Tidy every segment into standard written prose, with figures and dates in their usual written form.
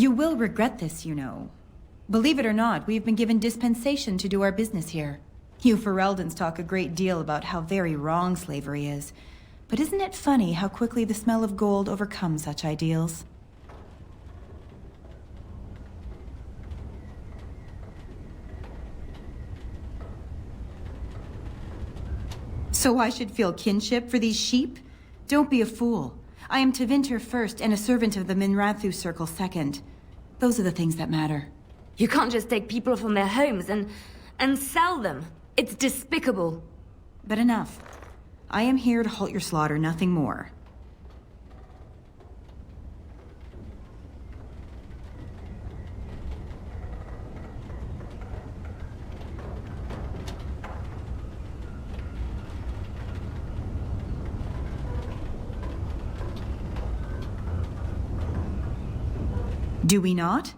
You will regret this, you know. Believe it or not, we've been given dispensation to do our business here. You Fereldans talk a great deal about how very wrong slavery is. But isn't it funny how quickly the smell of gold overcomes such ideals? So I should feel kinship for these sheep? Don't be a fool. I am Tevinter first and a servant of the Minrathu Circle second. Those are the things that matter. You can't just take people from their homes and sell them. It's despicable. But enough. I am here to halt your slaughter, nothing more. Do we not?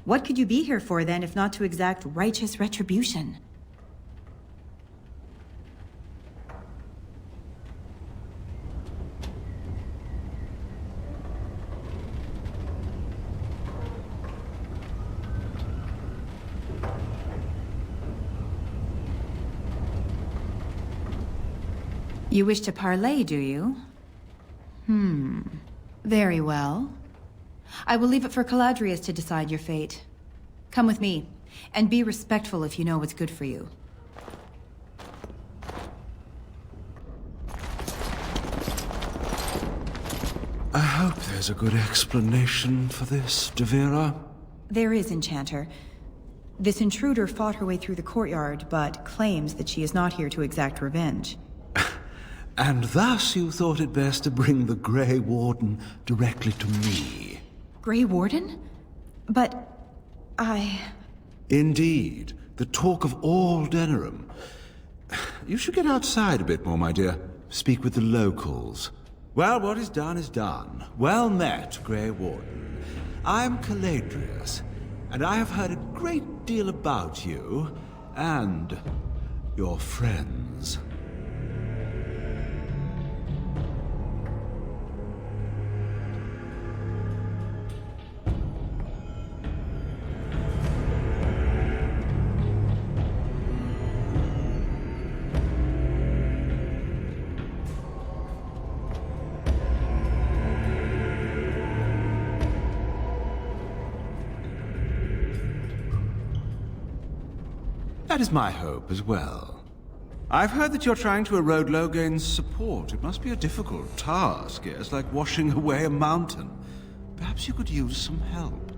What could you be here for then, if not to exact righteous retribution? You wish to parley, do you? Very well. I will leave it for Caladrius to decide your fate. Come with me, and be respectful if you know what's good for you. I hope there's a good explanation for this, Devira. There is, Enchanter. This intruder fought her way through the courtyard, but claims that she is not here to exact revenge. And thus you thought it best to bring the Grey Warden directly to me. Grey Warden? But Indeed, the talk of all Denerim. You should get outside a bit more, my dear. Speak with the locals. Well, what is done. Well met, Grey Warden. I'm Caladrius, and I have heard a great deal about you and your friends. That is my hope as well. I've heard that you're trying to erode Logain's support. It must be a difficult task, yes, like washing away a mountain. Perhaps you could use some help.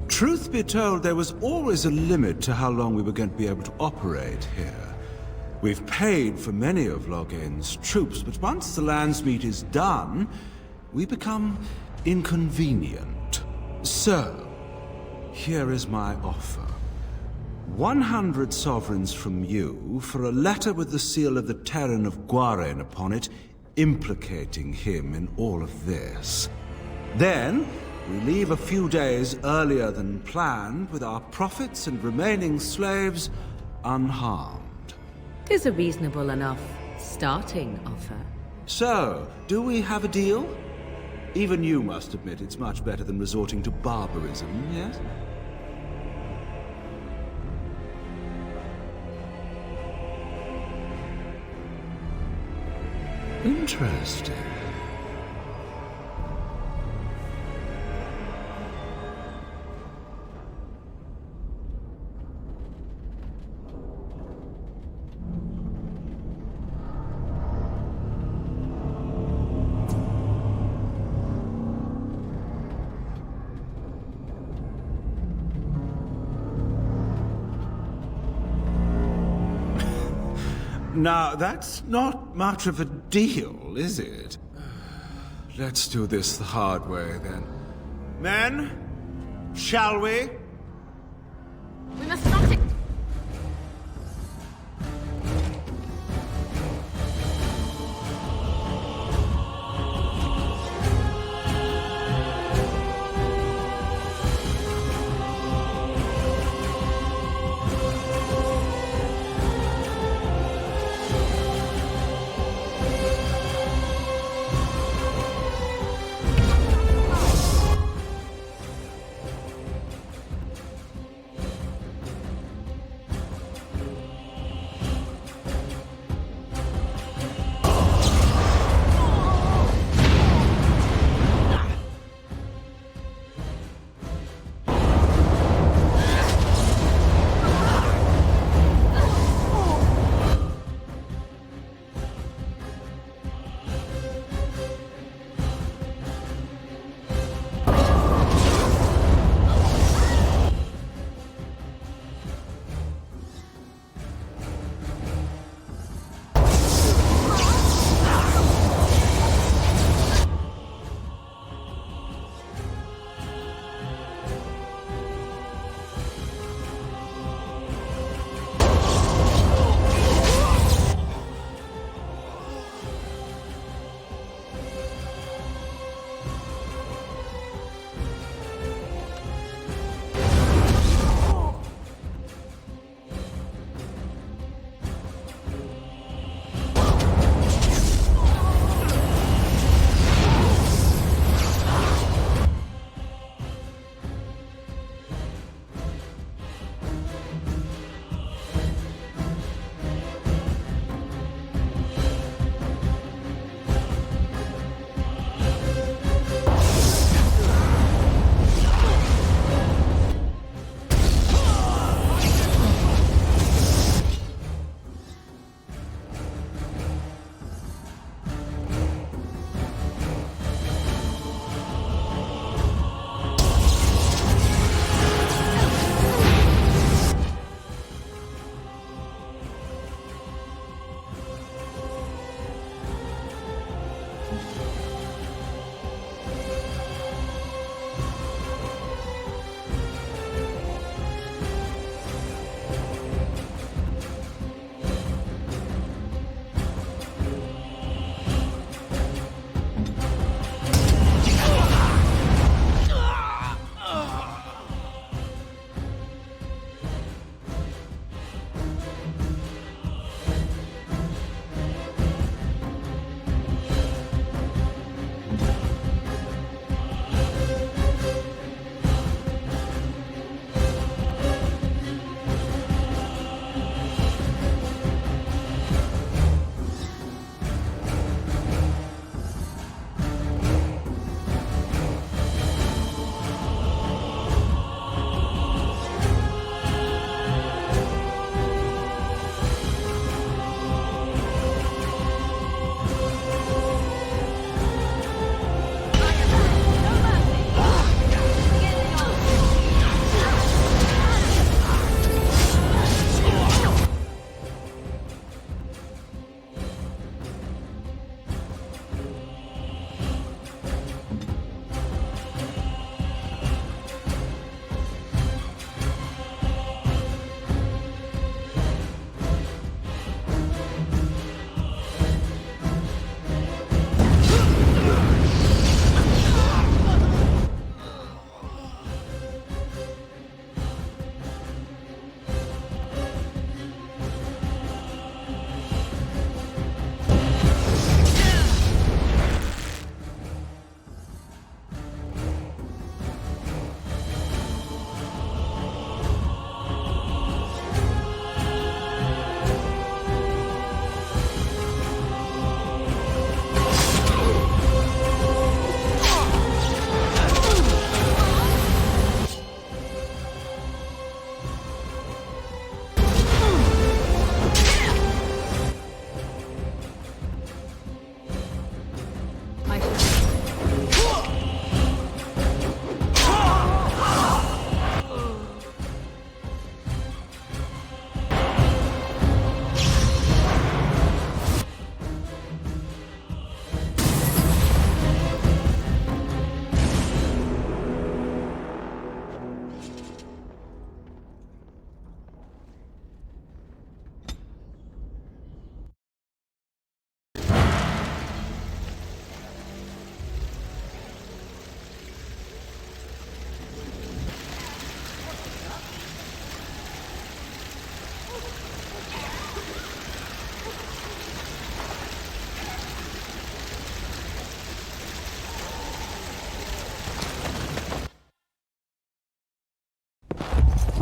Truth be told, there was always a limit to how long we were going to be able to operate here. We've paid for many of Logain's troops, but once the Landsmeet is done, we become inconvenient. So, here is my offer. 100 sovereigns from you for a letter with the seal of the Terran of Gwaren upon it, implicating him in all of this. Then, we leave a few days earlier than planned, with our profits and remaining slaves unharmed. 'Tis a reasonable enough starting offer. So, do we have a deal? Even you must admit it's much better than resorting to barbarism, yes? Interesting. Now, that's not much of a deal, is it? Let's do this the hard way, then. Men, shall we? We must not...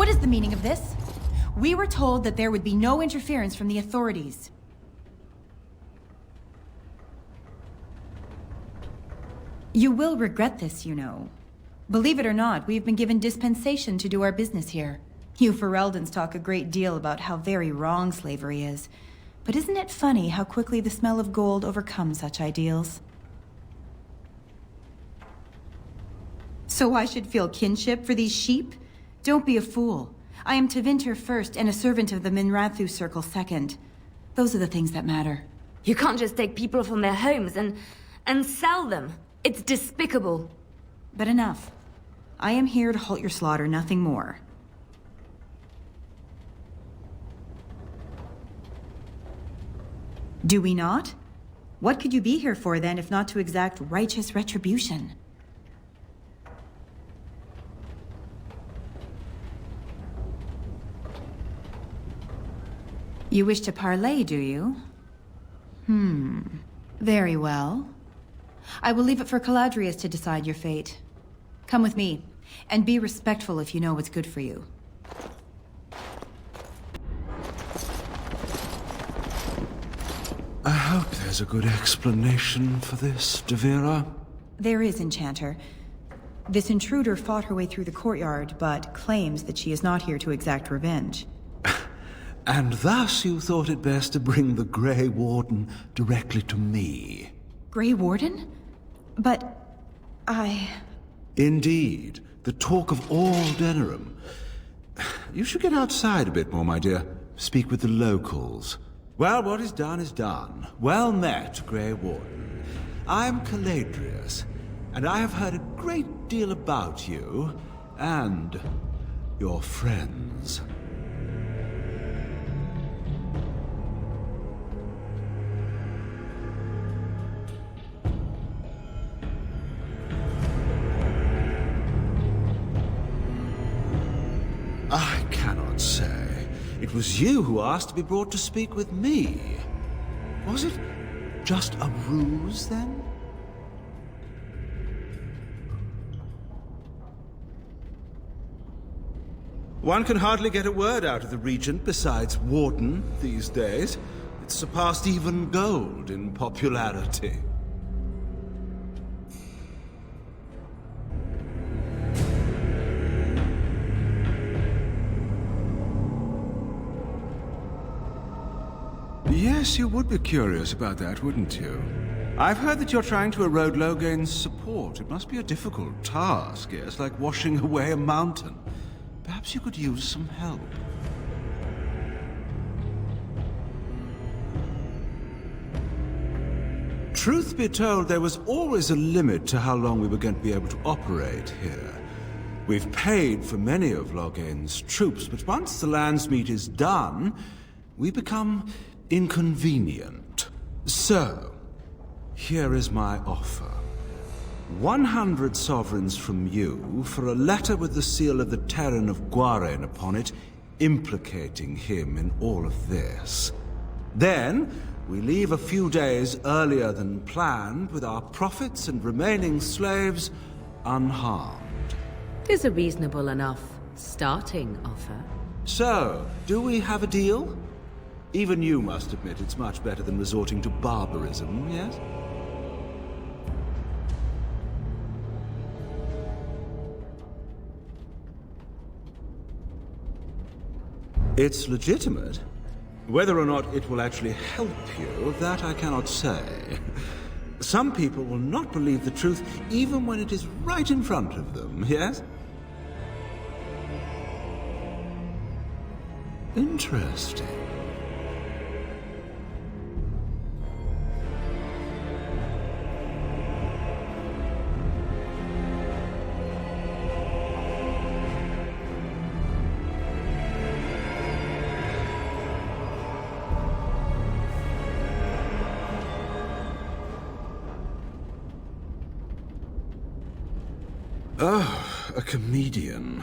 What is the meaning of this? We were told that there would be no interference from the authorities. You will regret this, you know. Believe it or not, we've been given dispensation to do our business here. You Fereldens talk a great deal about how very wrong slavery is. But isn't it funny how quickly the smell of gold overcomes such ideals? So I should feel kinship for these sheep? Don't be a fool. I am Tevinter first and a servant of the Minrathu Circle second. Those are the things that matter. You can't just take people from their homes and sell them. It's despicable. But enough. I am here to halt your slaughter, nothing more. Do we not? What could you be here for then, if not to exact righteous retribution? You wish to parley, do you? Very well. I will leave it for Caladrius to decide your fate. Come with me, and be respectful if you know what's good for you. I hope there's a good explanation for this, Devira. There is, Enchanter. This intruder fought her way through the courtyard, but claims that she is not here to exact revenge. And thus you thought it best to bring the Grey Warden directly to me. Grey Warden? But... Indeed, the talk of all Denerim. You should get outside a bit more, my dear. Speak with the locals. Well, what is done is done. Well met, Grey Warden. I'm Caladrius, and I have heard a great deal about you and your friends. I cannot say. It was you who asked to be brought to speak with me. Was it just a ruse, then? One can hardly get a word out of the Regent besides Warden these days. It's surpassed even gold in popularity. Yes, you would be curious about that, wouldn't you? I've heard that you're trying to erode Logain's support. It must be a difficult task, yes, like washing away a mountain. Perhaps you could use some help. Truth be told, there was always a limit to how long we were going to be able to operate here. We've paid for many of Logain's troops, but once the Landsmeet is done, we become inconvenient. So, here is my offer. 100 sovereigns from you for a letter with the seal of the Terran of Gwaren upon it, implicating him in all of this. Then, we leave a few days earlier than planned with our profits and remaining slaves unharmed. 'Tis a reasonable enough starting offer. So, do we have a deal? Even you must admit it's much better than resorting to barbarism, yes? It's legitimate. Whether or not it will actually help you, that I cannot say. Some people will not believe the truth even when it is right in front of them, yes? Interesting. Oh, a comedian.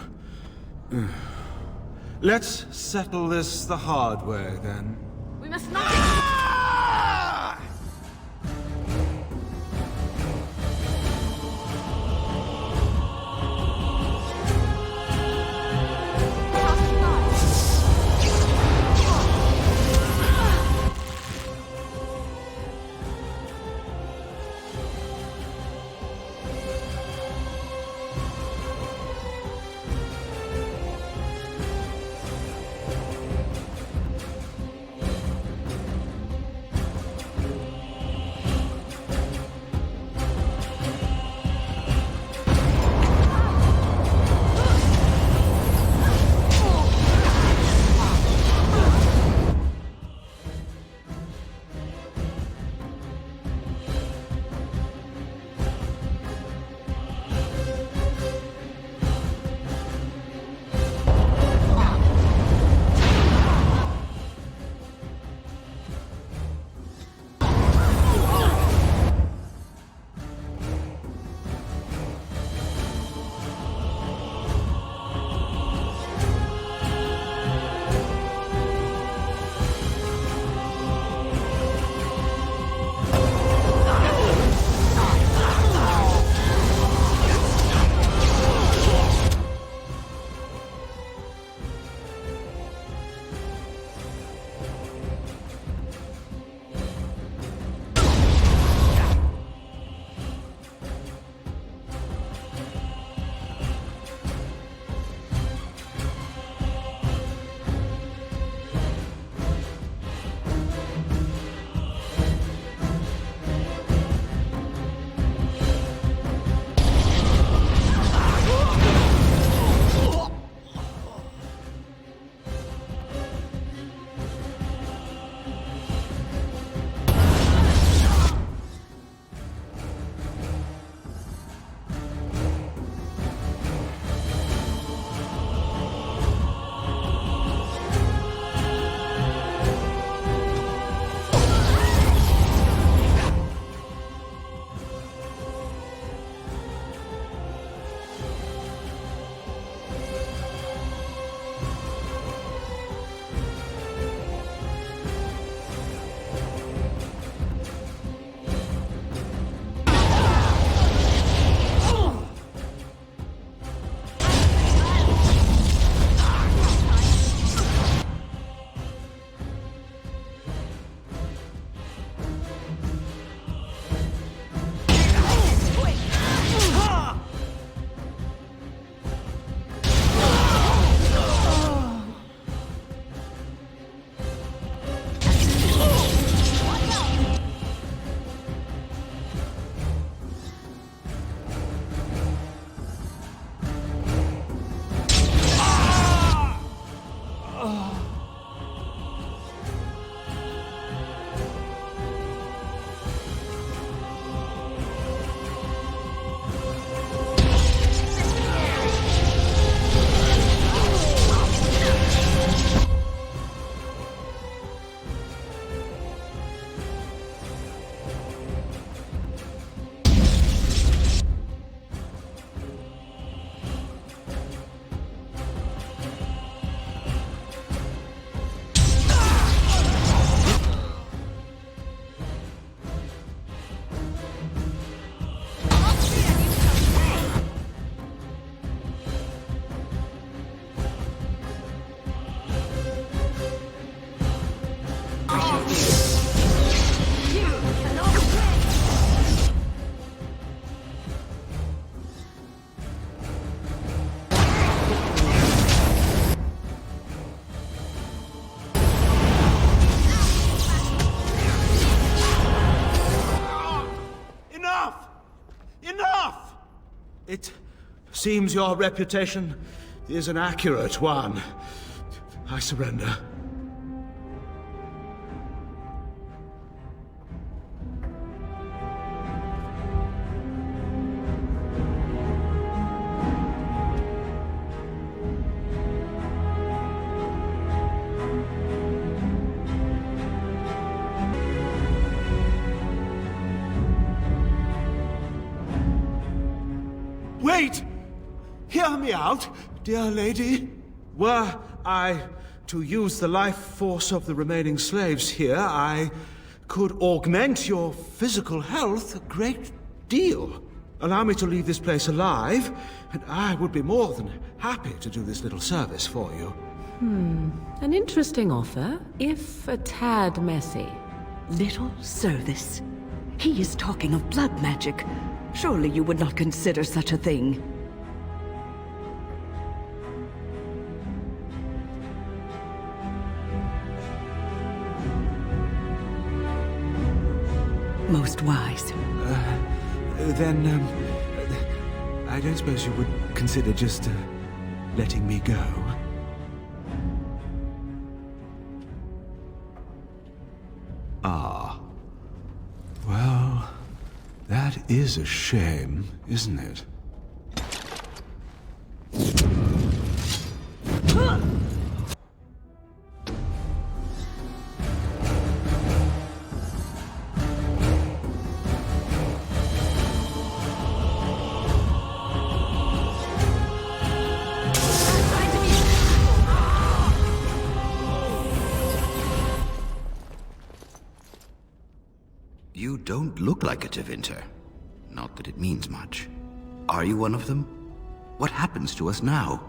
Let's settle this the hard way, then. We must not... Enough! Enough! It seems your reputation is an accurate one. I surrender. Wait! Hear me out, dear lady. Were I to use the life force of the remaining slaves here, I could augment your physical health a great deal. Allow me to leave this place alive, and I would be more than happy to do this little service for you. An interesting offer, if a tad messy. Little service. He is talking of blood magic. Surely you would not consider such a thing. Most wise. Then, I don't suppose you would consider just, letting me go? Ah. Well, that is a shame, isn't it? You don't look like a Tevinter. Not that it means much. Are you one of them? What happens to us now?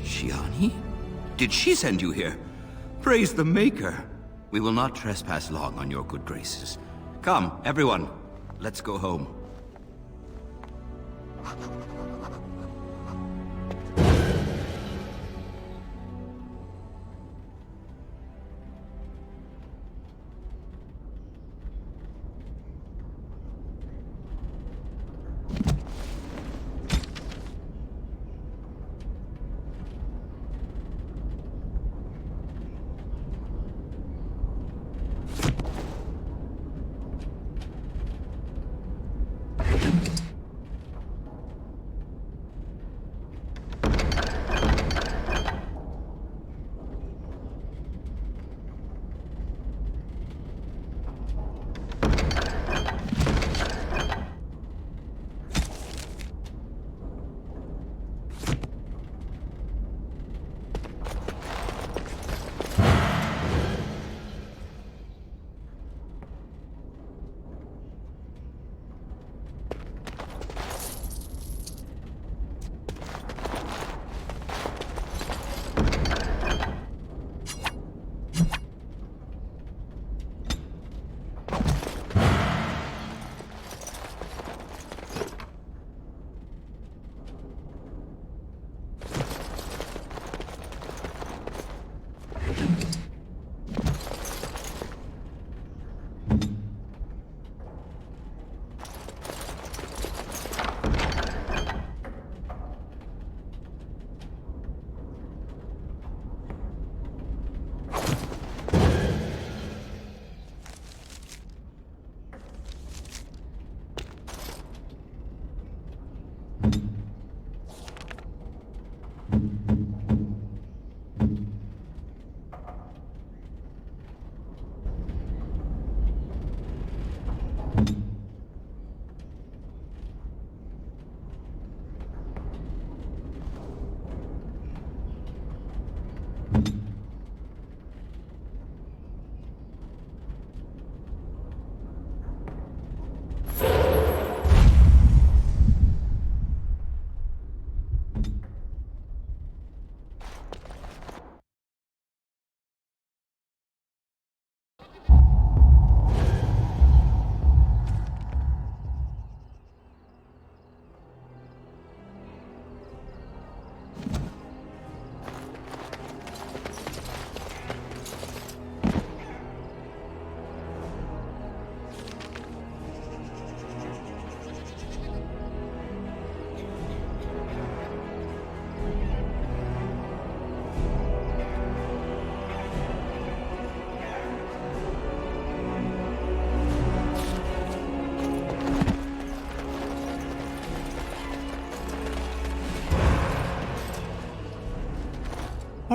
Shiani? Did she send you here? Praise the Maker. We will not trespass long on your good graces. Come, everyone. Let's go home.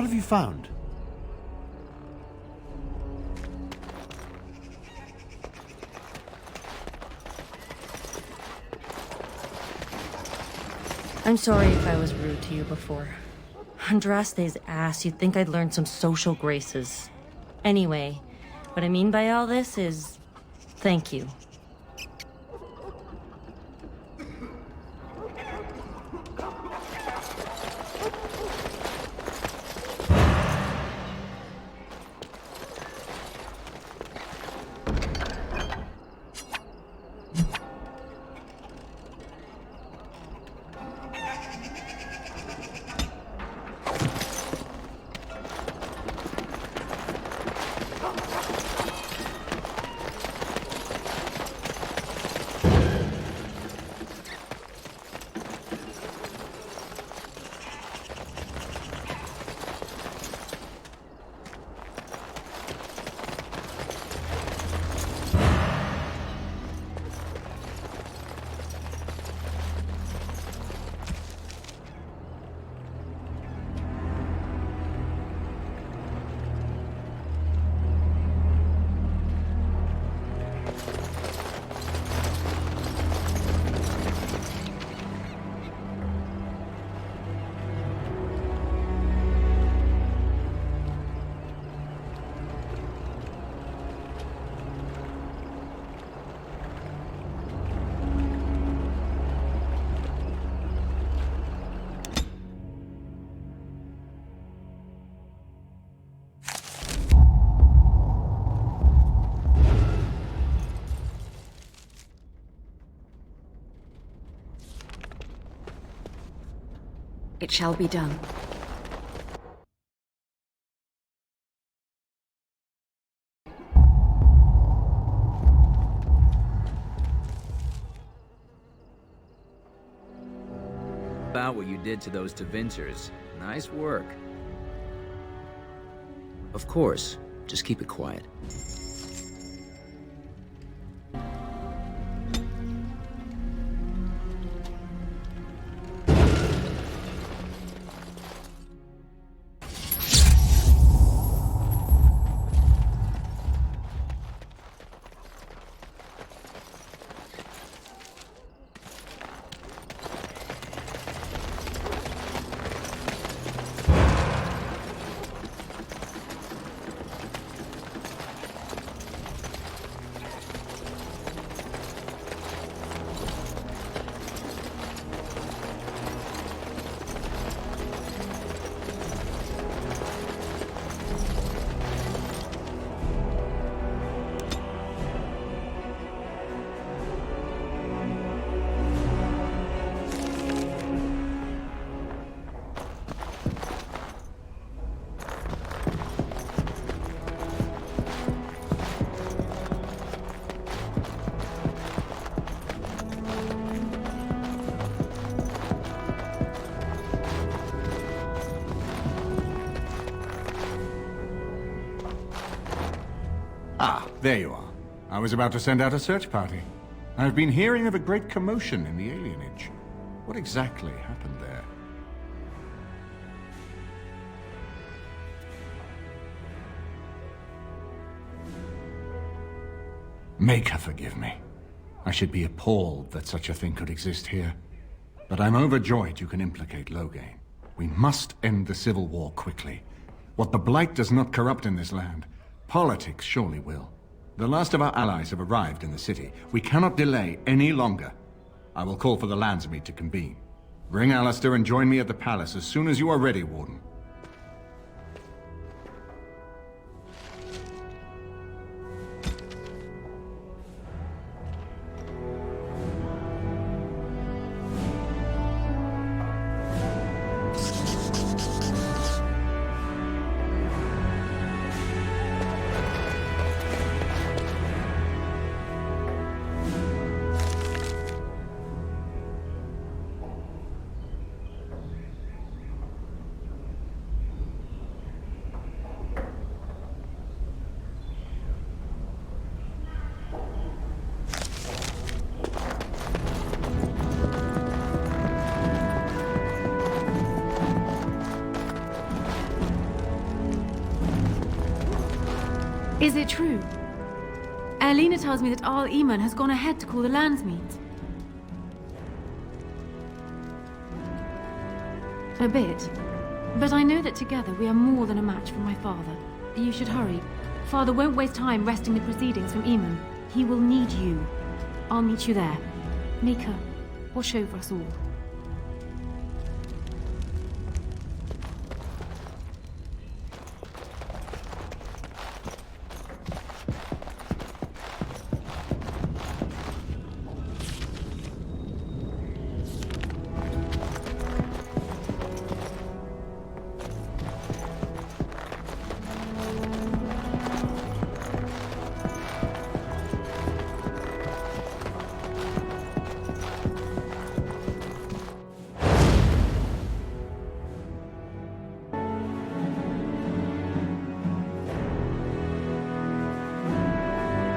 What have you found? I'm sorry if I was rude to you before. Andraste's ass, you'd think I'd learned some social graces. Anyway, what I mean by all this is... thank you. It shall be done. About what you did to those Tevinsers. Nice work. Of course, just keep it quiet. Ah, there you are. I was about to send out a search party. I've been hearing of a great commotion in the alienage. What exactly happened there? Make her forgive me. I should be appalled that such a thing could exist here. But I'm overjoyed you can implicate Loghain. We must end the civil war quickly. What the Blight does not corrupt in this land, politics surely will. The last of our allies have arrived in the city. We cannot delay any longer. I will call for the Landsmeet to convene. Bring Alistair and join me at the palace as soon as you are ready, Warden. Is it true? Erlina tells me that Arl Eamon has gone ahead to call the Landsmeet. A bit. But I know that together we are more than a match for my father. You should hurry. Father won't waste time wresting the proceedings from Eamon. He will need you. I'll meet you there. Maker, watch over us all.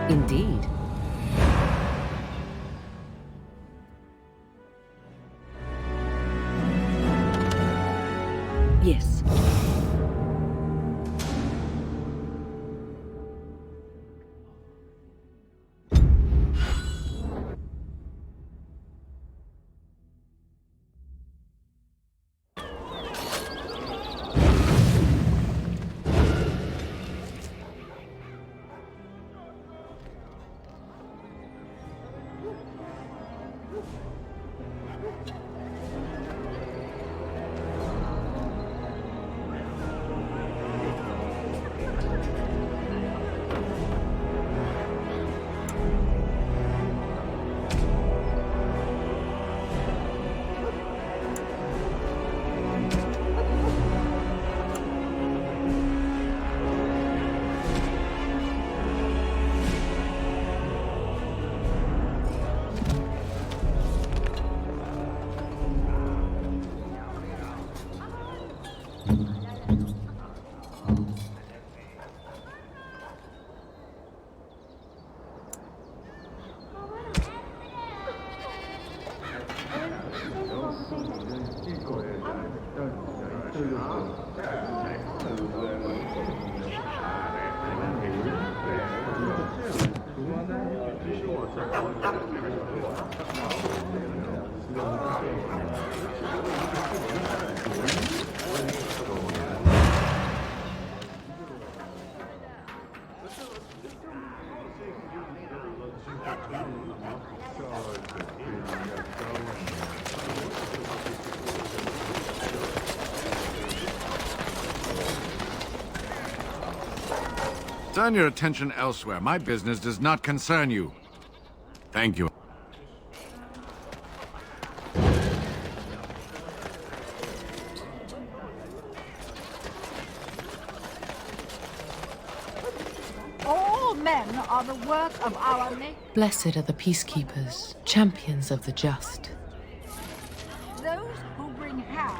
Indeed. Yes. Turn your attention elsewhere. My business does not concern you. Thank you. All men are the work of our Maker. Blessed are the peacekeepers, champions of the just. Those who bring harm.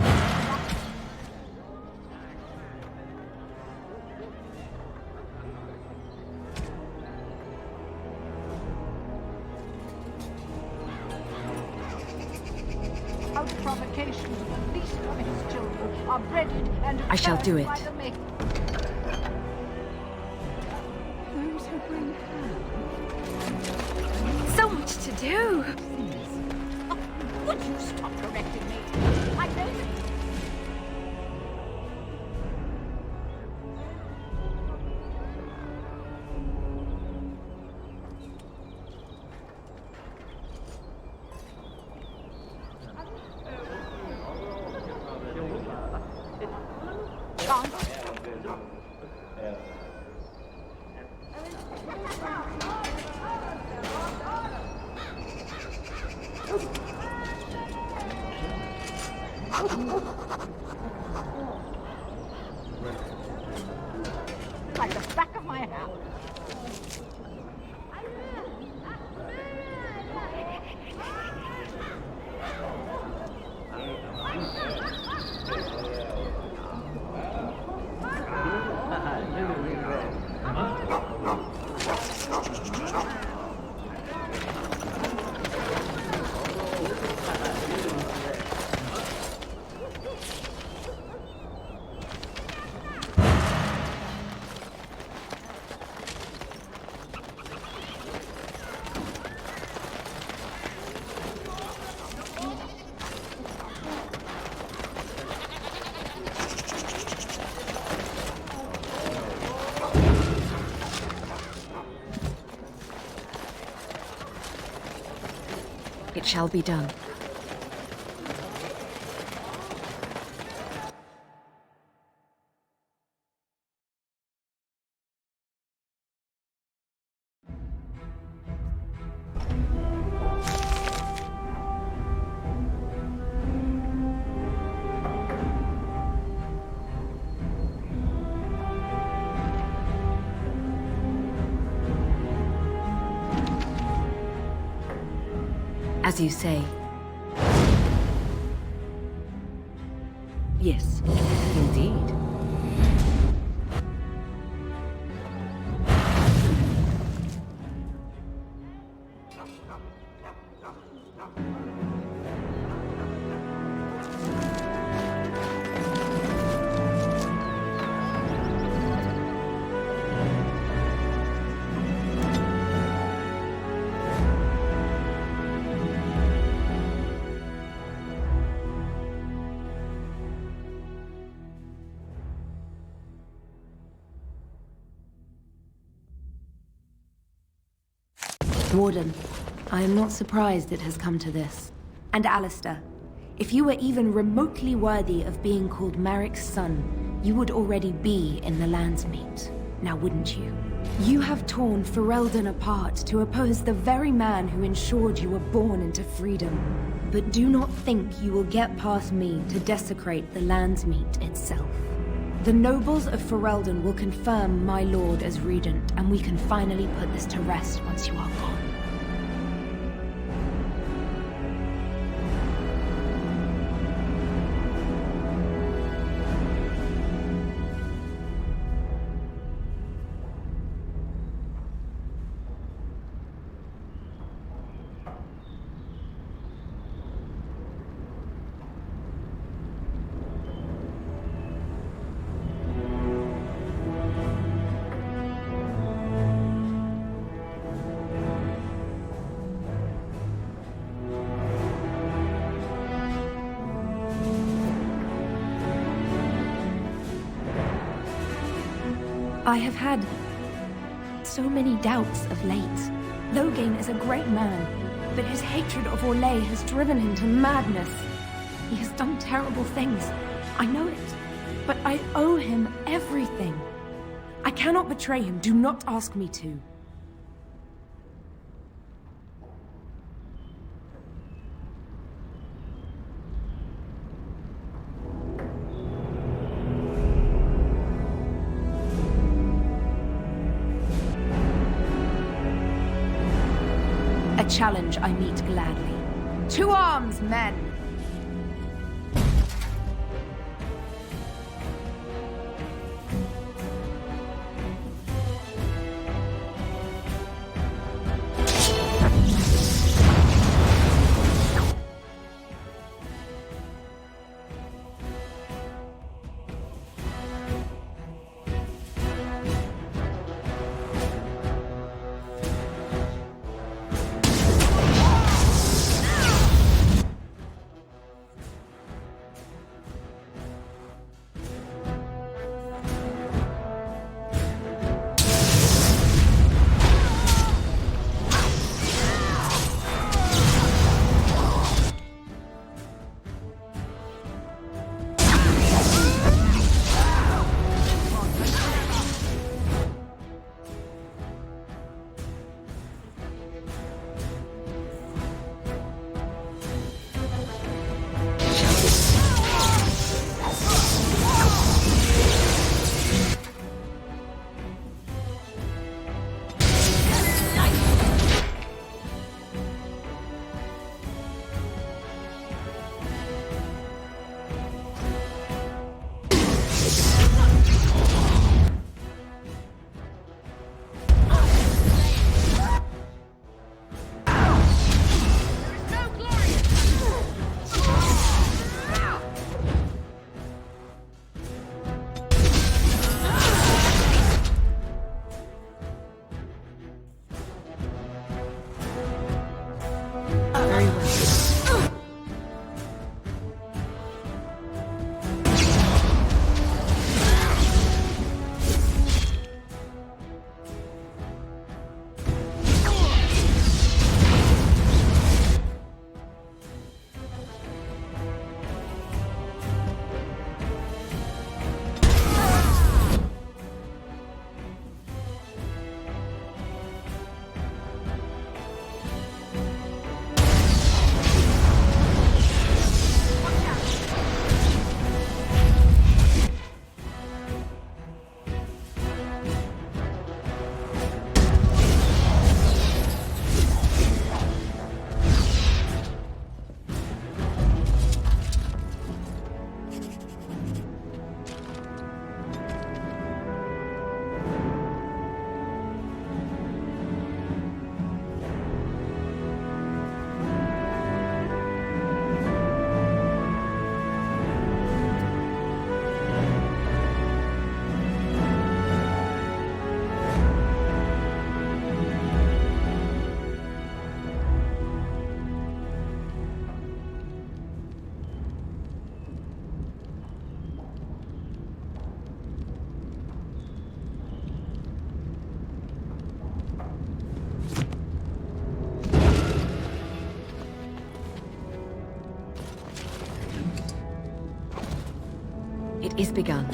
Provocations of the least of his children are breaded and I shall do it. by the Maker. Those who bring harm. So much to do! Oh, would you stop correcting me? I know that. Like the back of my hand. It shall be done. As you say. Yes, Indeed. Warden, I am not surprised it has come to this. And Alistair, if you were even remotely worthy of being called Marik's son, you would already be in the Landsmeet, now wouldn't you? You have torn Ferelden apart to oppose the very man who ensured you were born into freedom. But do not think you will get past me to desecrate the Landsmeet itself. The nobles of Ferelden will confirm my lord as regent, and we can finally put this to rest once you are gone. I have had so many doubts of late. Loghain is a great man, but his hatred of Orlais has driven him to madness. He has done terrible things. I know it, but I owe him everything. I cannot betray him. Do not ask me to. A challenge I meet gladly. To arms, men! is begun.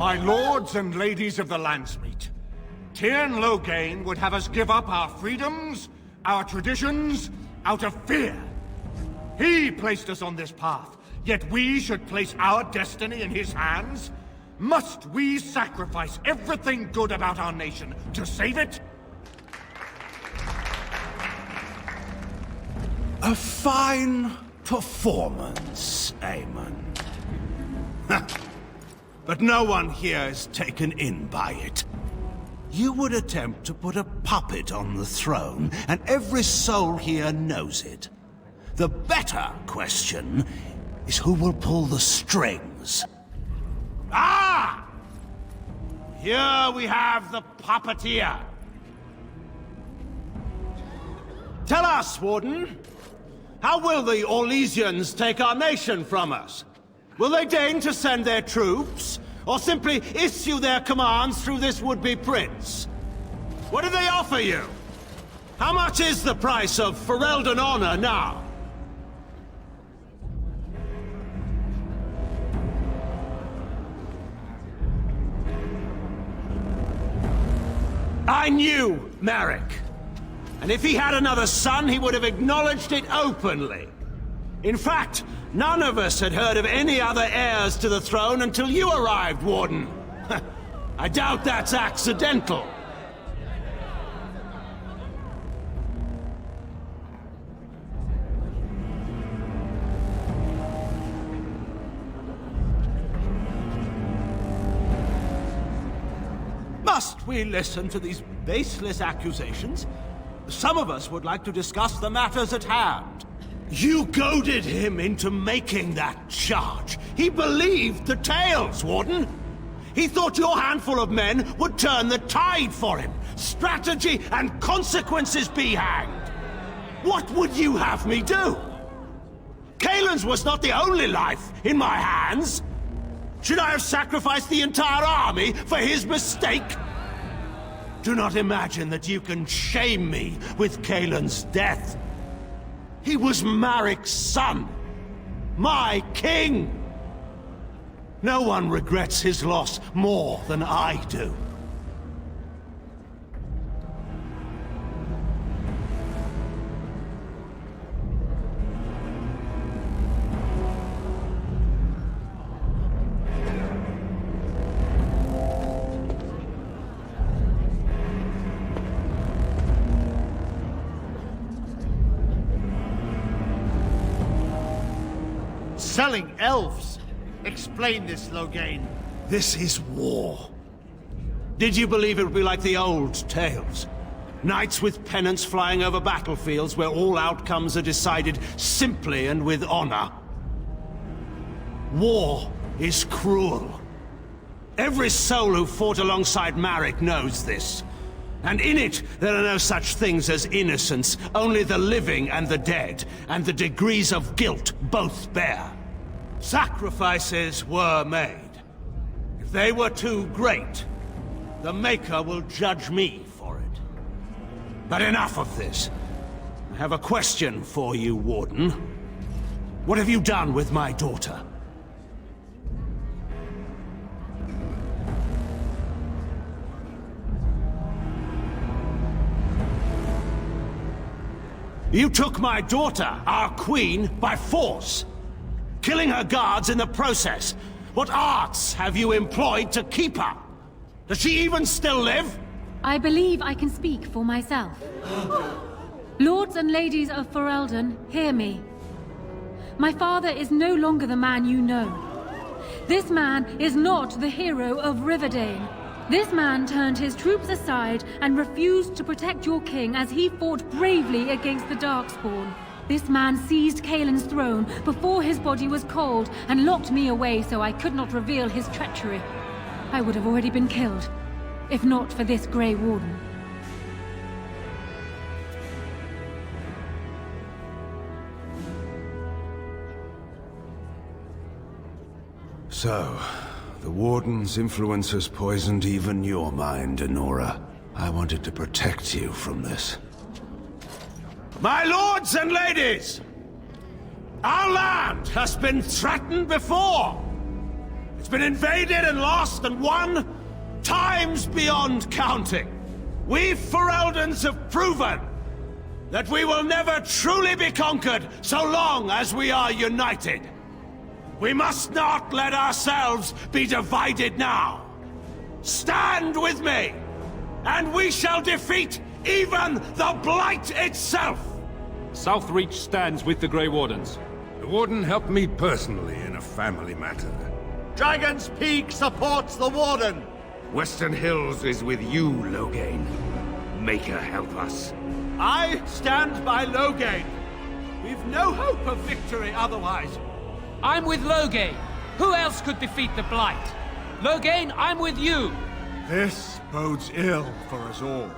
My lords and ladies of the Landsmeet, Tyrn Loghain would have us give up our freedoms, our traditions, out of fear. He placed us on this path, yet we should place our destiny in his hands? Must we sacrifice everything good about our nation to save it? A fine performance, Aemon. But no one here is taken in by it. You would attempt to put a puppet on the throne, and every soul here knows it. The better question is who will pull the strings. Ah! Here we have the puppeteer. Tell us, Warden, how will the Orlesians take our nation from us? Will they deign to send their troops, or simply issue their commands through this would-be prince? What do they offer you? How much is the price of Ferelden honor now? I knew Merrick. And if he had another son, he would have acknowledged it openly. In fact, none of us had heard of any other heirs to the throne until you arrived, Warden. I doubt that's accidental. Must we listen to these baseless accusations? Some of us would like to discuss the matters at hand. You goaded him into making that charge. He believed the tales, Warden. He thought your handful of men would turn the tide for him. Strategy and consequences be hanged. What would you have me do? Kaelin's was not the only life in my hands. Should I have sacrificed the entire army for his mistake? Do not imagine that you can shame me with Kaelin's death. He was Marik's son, my king. No one regrets his loss more than I do. Selling elves. Explain this, Loghain. This is war. Did you believe it would be like the old tales? Knights with pennants flying over battlefields where all outcomes are decided simply and with honor. War is cruel. Every soul who fought alongside Marik knows this. And in it, there are no such things as innocence, only the living and the dead, and the degrees of guilt both bear. Sacrifices were made. If they were too great, the Maker will judge me for it. But enough of this. I have a question for you, Warden. What have you done with my daughter? You took my daughter, our queen, by force, killing her guards in the process. What arts have you employed to keep her? Does she even still live? I believe I can speak for myself. Lords and ladies of Ferelden, hear me. My father is no longer the man you know. This man is not the hero of Riverdane. This man turned his troops aside and refused to protect your king as he fought bravely against the Darkspawn. This man seized Kaelin's throne before his body was cold and locked me away so I could not reveal his treachery. I would have already been killed, if not for this Grey Warden. So, the Warden's influence has poisoned even your mind, Enora. I wanted to protect you from this. My lords and ladies! Our land has been threatened before! It's been invaded and lost and won times beyond counting. We Fereldans have proven that we will never truly be conquered so long as we are united. We must not let ourselves be divided now. Stand with me, and we shall defeat even the Blight itself! Southreach stands with the Grey Wardens. The Warden helped me personally in a family matter. Dragon's Peak supports the Warden! Western Hills is with you, Loghain. Maker help us. I stand by Loghain. We've no hope of victory otherwise. I'm with Loghain. Who else could defeat the Blight? Loghain, I'm with you. This bodes ill for us all.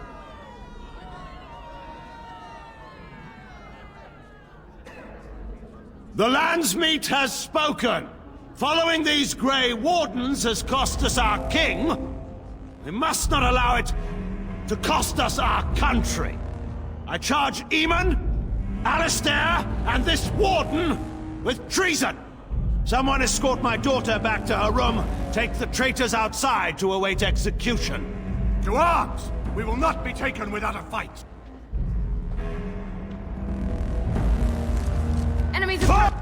The Landsmeet has spoken. Following these Grey Wardens has cost us our king. We must not allow it to cost us our country. I charge Eamon, Alistair, and this Warden with treason. Someone escort my daughter back to her room. Take the traitors outside to await execution. To arms! We will not be taken without a fight. Enemies approach!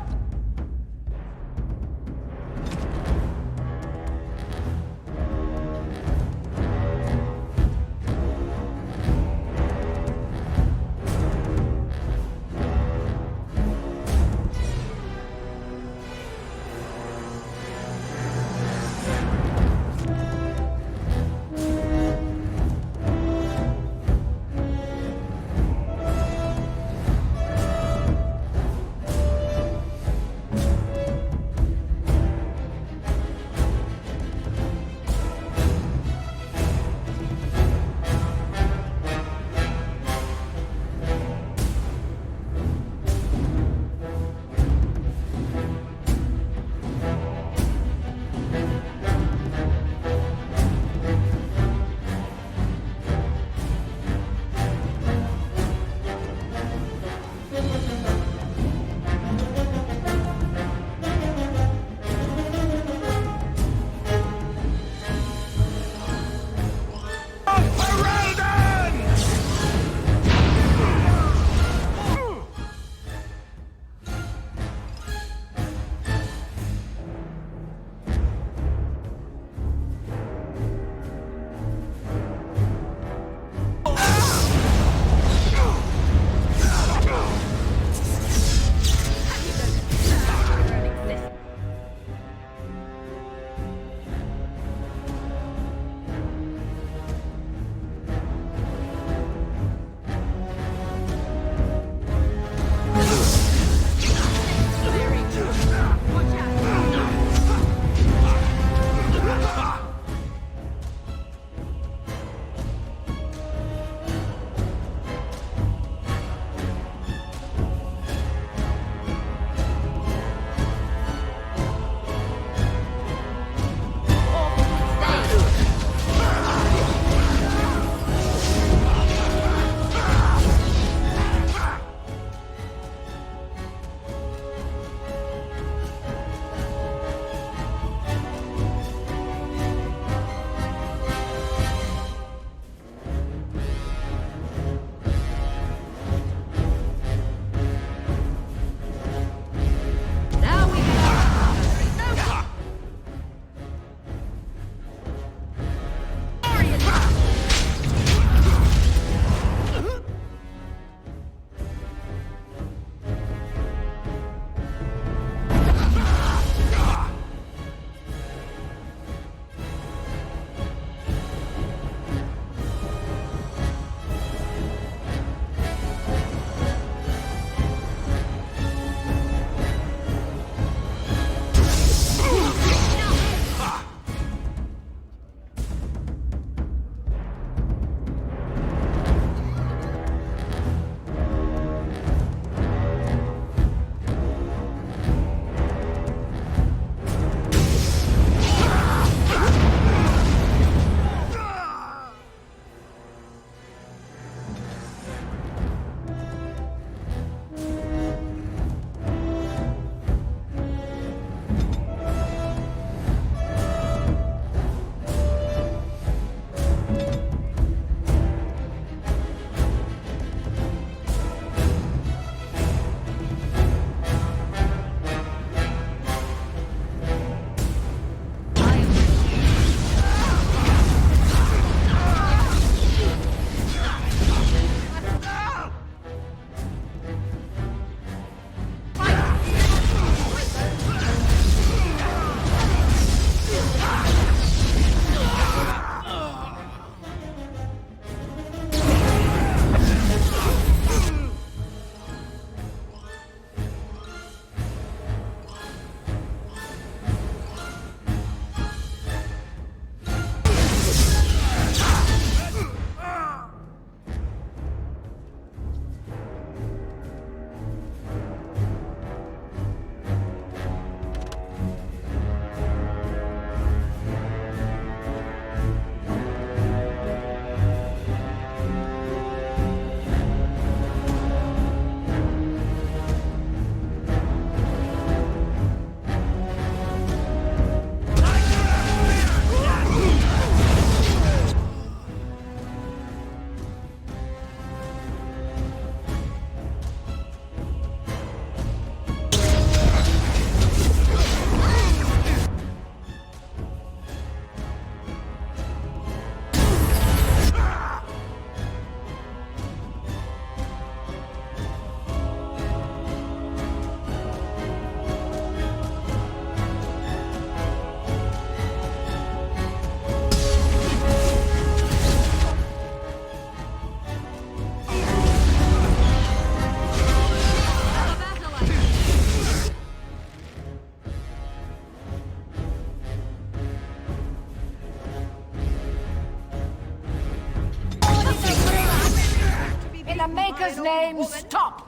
Speaker's name, stop!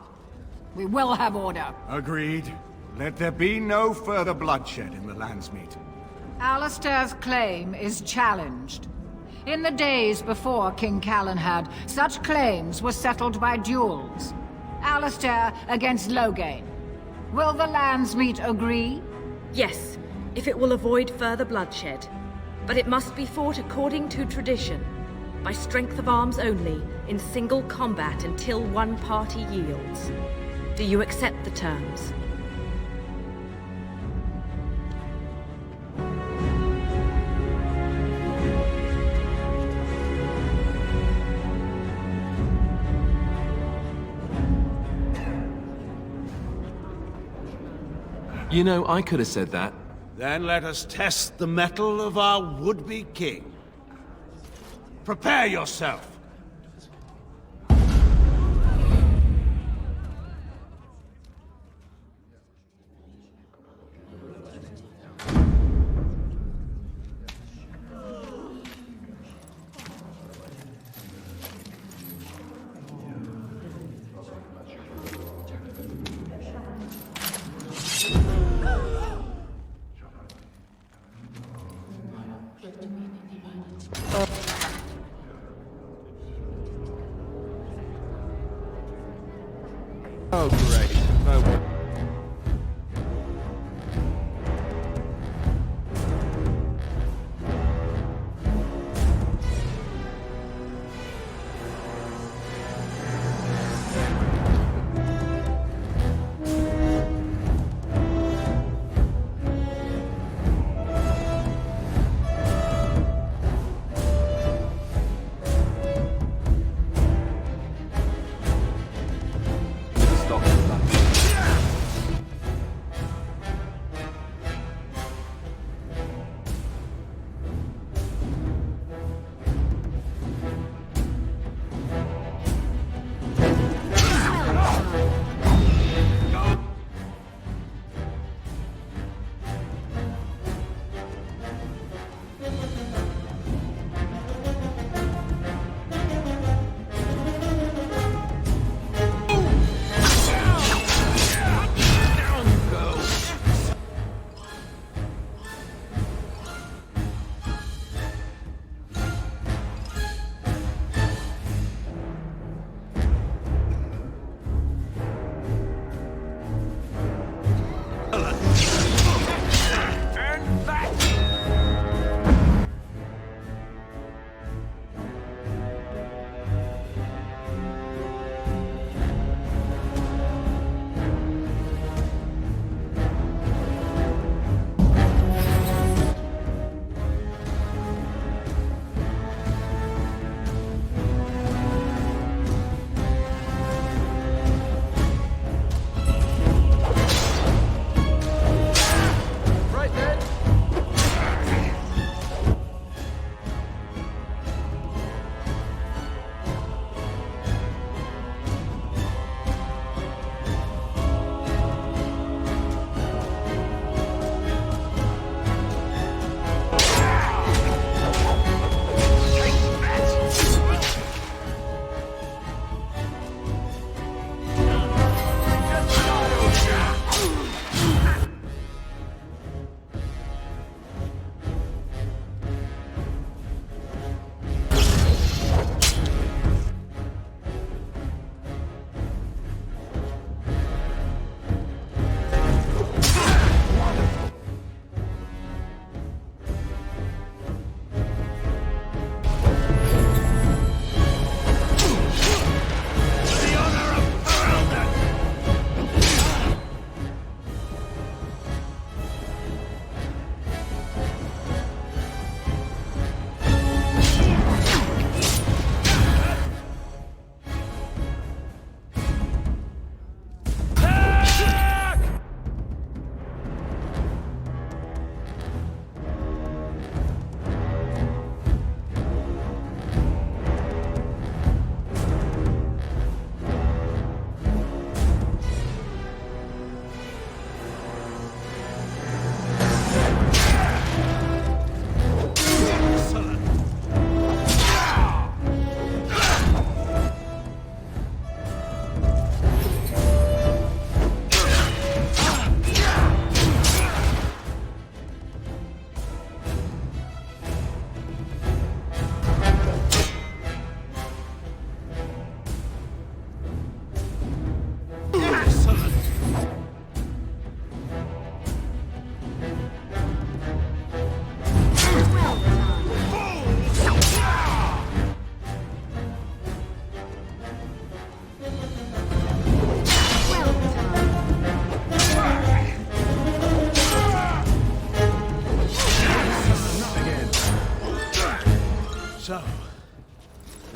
We will have order. Agreed. Let there be no further bloodshed in the Landsmeet. Alistair's claim is challenged. In the days before King Calenhad, such claims were settled by duels. Alistair against Loghain. Will the Landsmeet agree? Yes, if it will avoid further bloodshed. But it must be fought according to tradition, by strength of arms only, in single combat until one party yields. Do you accept the terms? You know, I could have said that. Then let us test the mettle of our would-be king. Prepare yourself. Oh, great. No.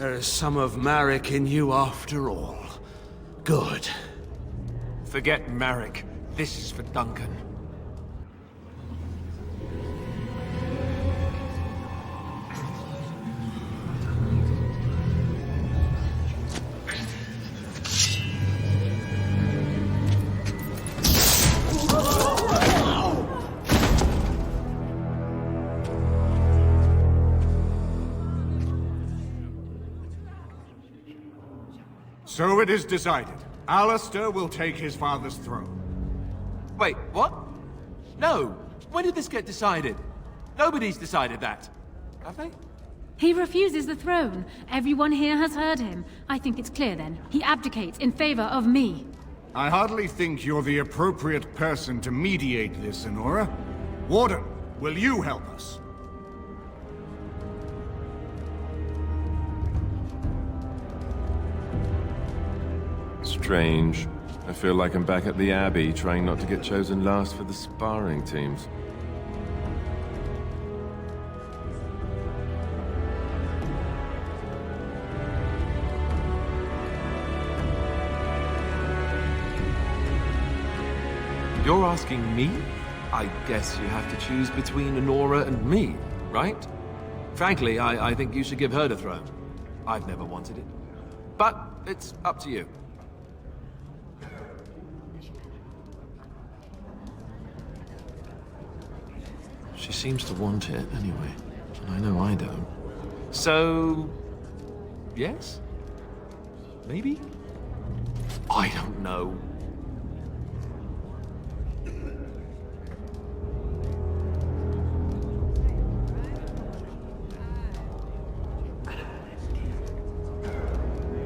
There is some of Marek in you after all. Good. Forget Marek. This is for Duncan. So it is decided. Alistair will take his father's throne. Wait, what? No. When did this get decided? Nobody's decided that. Have they? He refuses the throne. Everyone here has heard him. I think it's clear then. He abdicates in favor of me. I hardly think you're the appropriate person to mediate this, Honora. Warden, will you help us? Strange. I feel like I'm back at the Abbey, trying not to get chosen last for the sparring teams. You're asking me? I guess you have to choose between Honora and me, right? Frankly, I think you should give her the throne. I've never wanted it. But it's up to you. She seems to want it anyway, and I know I don't. So, yes? Maybe? I don't know.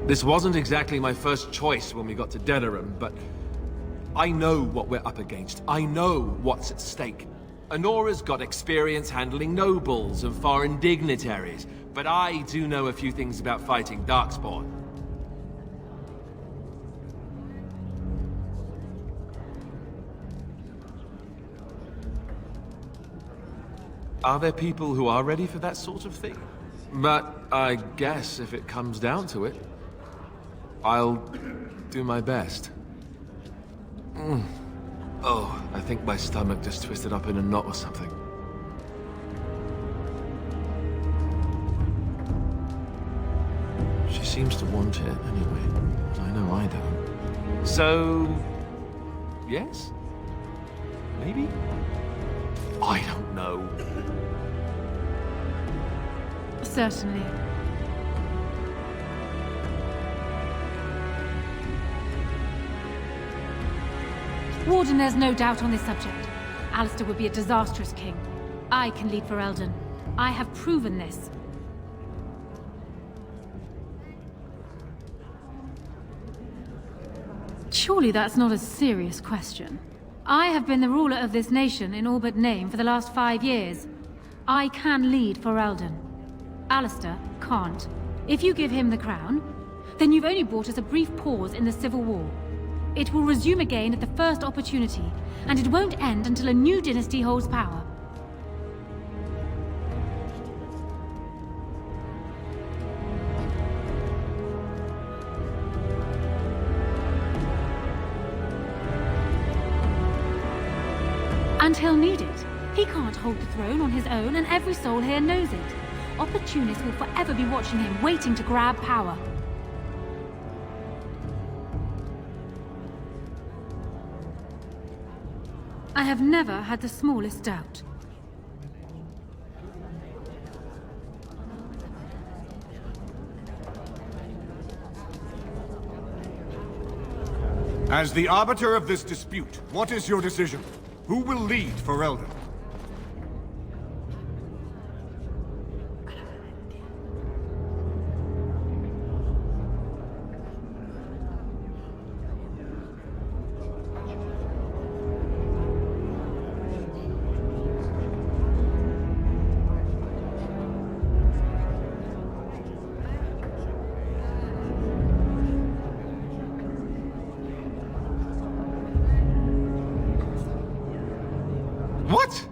This wasn't exactly my first choice when we got to Denerim, but I know what we're up against. I know what's at stake. Honora's got experience handling nobles and foreign dignitaries, but I do know a few things about fighting Darkspawn. Are there people who are ready for that sort of thing? But I guess if it comes down to it, I'll do my best. Oh, I think my stomach just twisted up in a knot or something. She seems to want it anyway. I know I don't. So, yes? Maybe? I don't know. Certainly. Warden, there's no doubt on this subject. Alistair would be a disastrous king. I can lead Ferelden. I have proven this. Surely that's not a serious question. I have been the ruler of this nation in all but name for the last 5 years. I can lead Ferelden. Alistair can't. If you give him the crown, then you've only brought us a brief pause in the civil war. It will resume again at the first opportunity, and it won't end until a new dynasty holds power. And he'll need it. He can't hold the throne on his own, and every soul here knows it. Opportunists will forever be watching him, waiting to grab power. I have never had the smallest doubt. As the arbiter of this dispute, what is your decision? Who will lead Ferelden? What?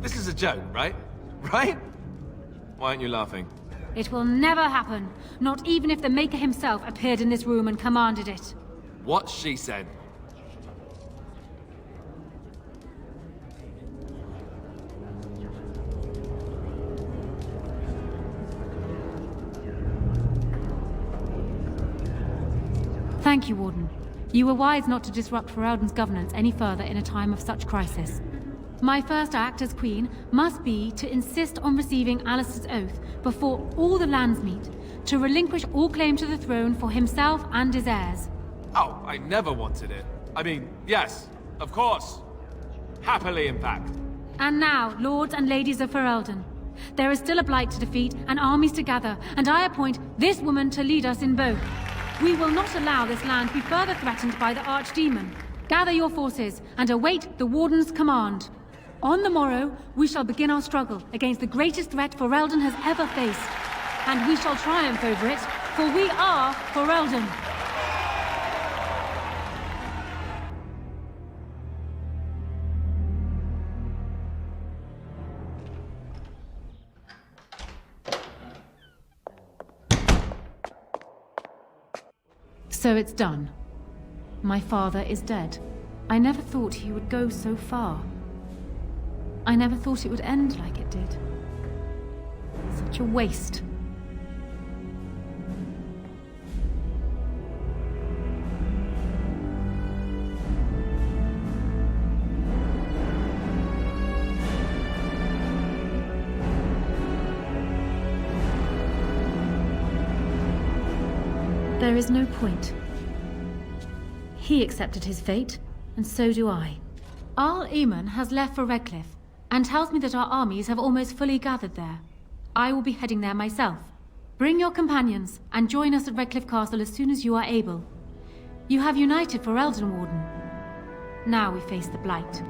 This is a joke, right? Right? Why aren't you laughing? It will never happen. Not even if the Maker himself appeared in this room and commanded it. What she said. Thank you, Warden. You were wise not to disrupt Ferelden's governance any further in a time of such crisis. My first act as Queen must be to insist on receiving Alistair's oath before all the lands meet, to relinquish all claim to the throne for himself and his heirs. Oh, I never wanted it. I mean, yes, of course. Happily, in fact. And now, lords and ladies of Ferelden, there is still a blight to defeat and armies to gather, and I appoint this woman to lead us in both. We will not allow this land be further threatened by the archdemon. Gather your forces and await the Warden's command. On the morrow, we shall begin our struggle against the greatest threat Ferelden has ever faced. And we shall triumph over it, for we are Ferelden. So it's done. My father is dead. I never thought he would go so far. I never thought it would end like it did. Such a waste. There is no point. He accepted his fate, and so do I. Arl Eamon has left for Redcliffe, and tells me that our armies have almost fully gathered there. I will be heading there myself. Bring your companions, and join us at Redcliffe Castle as soon as you are able. You have united Ferelden, Warden. Now we face the Blight.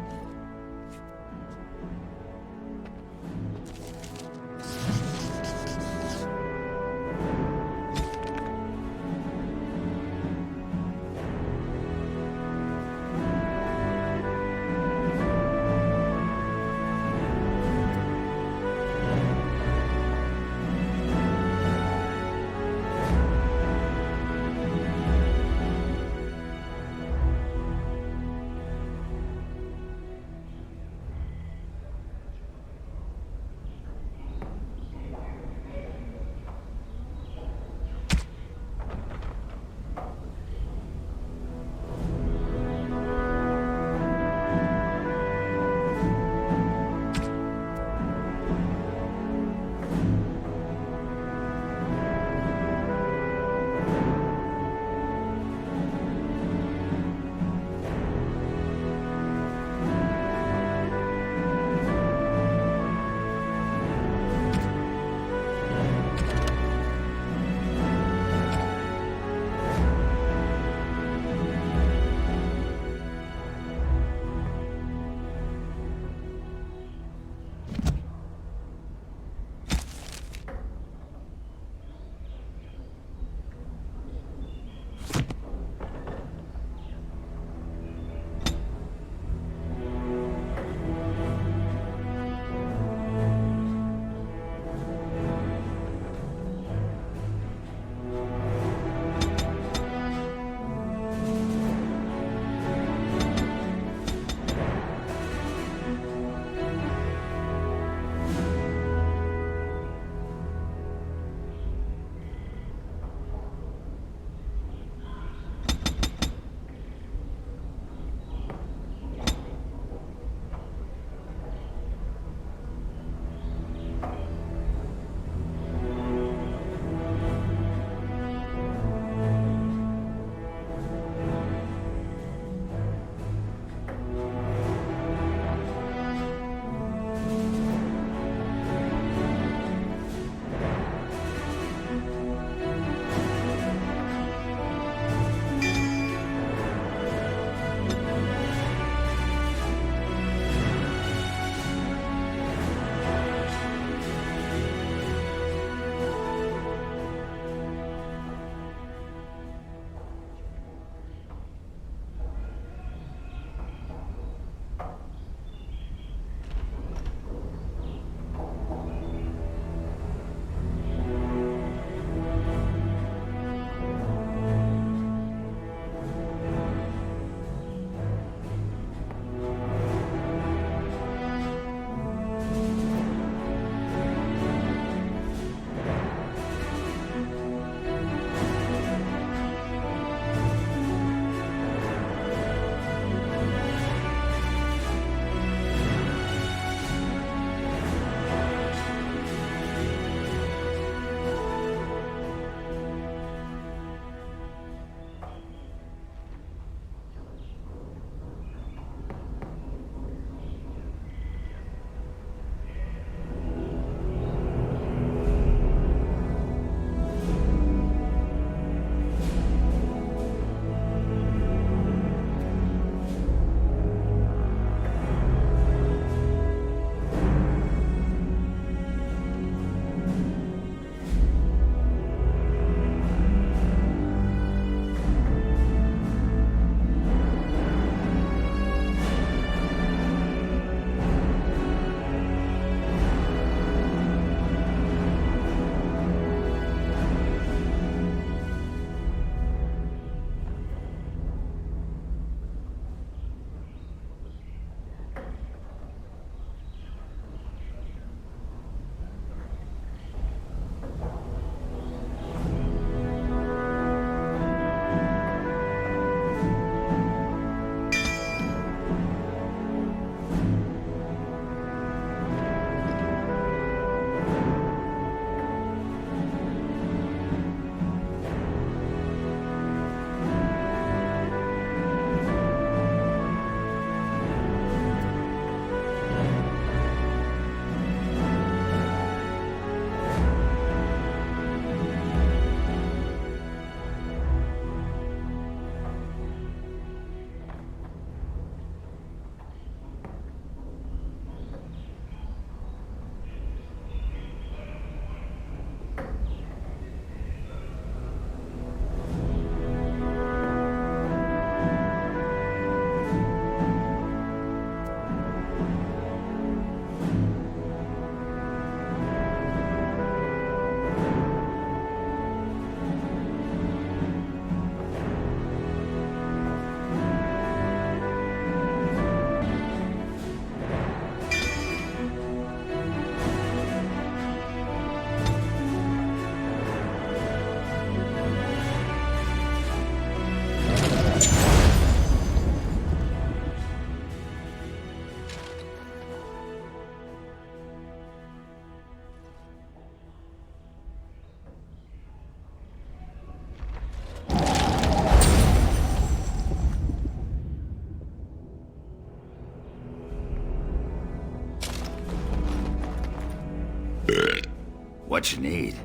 What you need?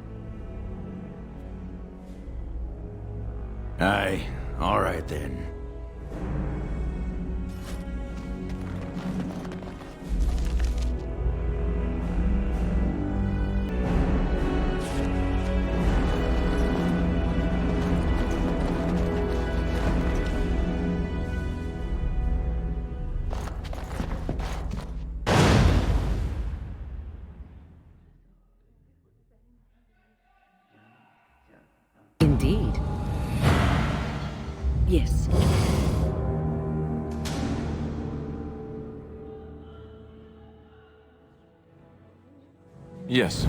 Aye, all right then. Indeed. Yes. Yes.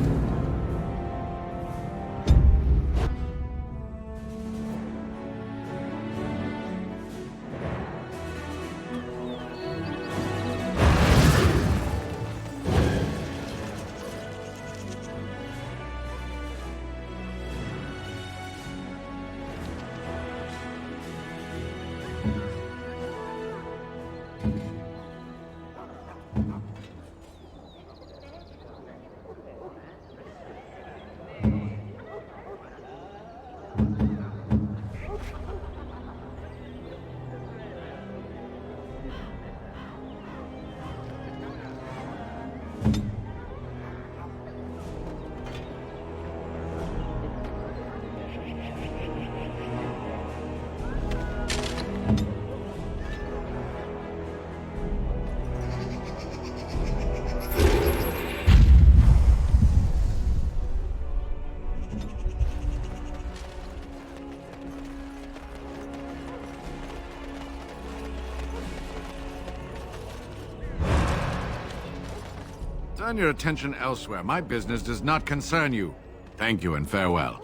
Turn your attention elsewhere. My business does not concern you. Thank you and farewell.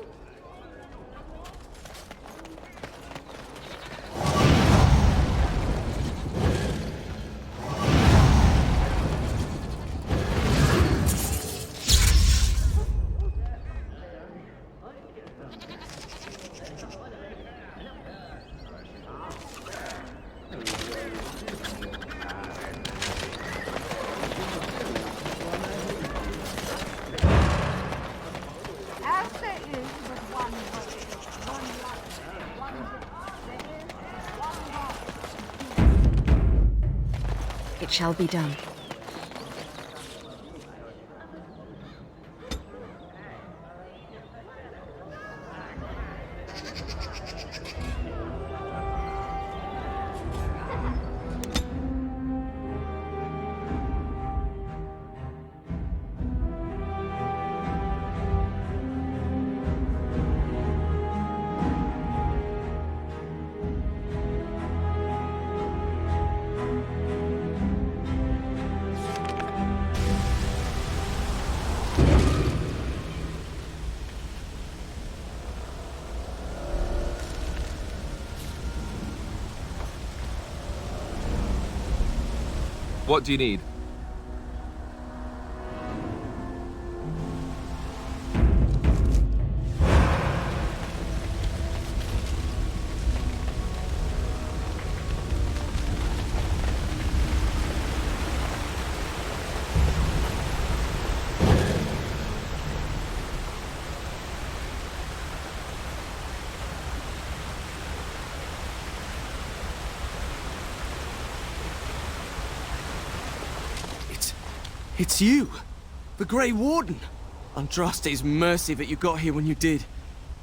It shall be done. What do you need? It's you! The Grey Warden! Andraste's mercy that you got here when you did.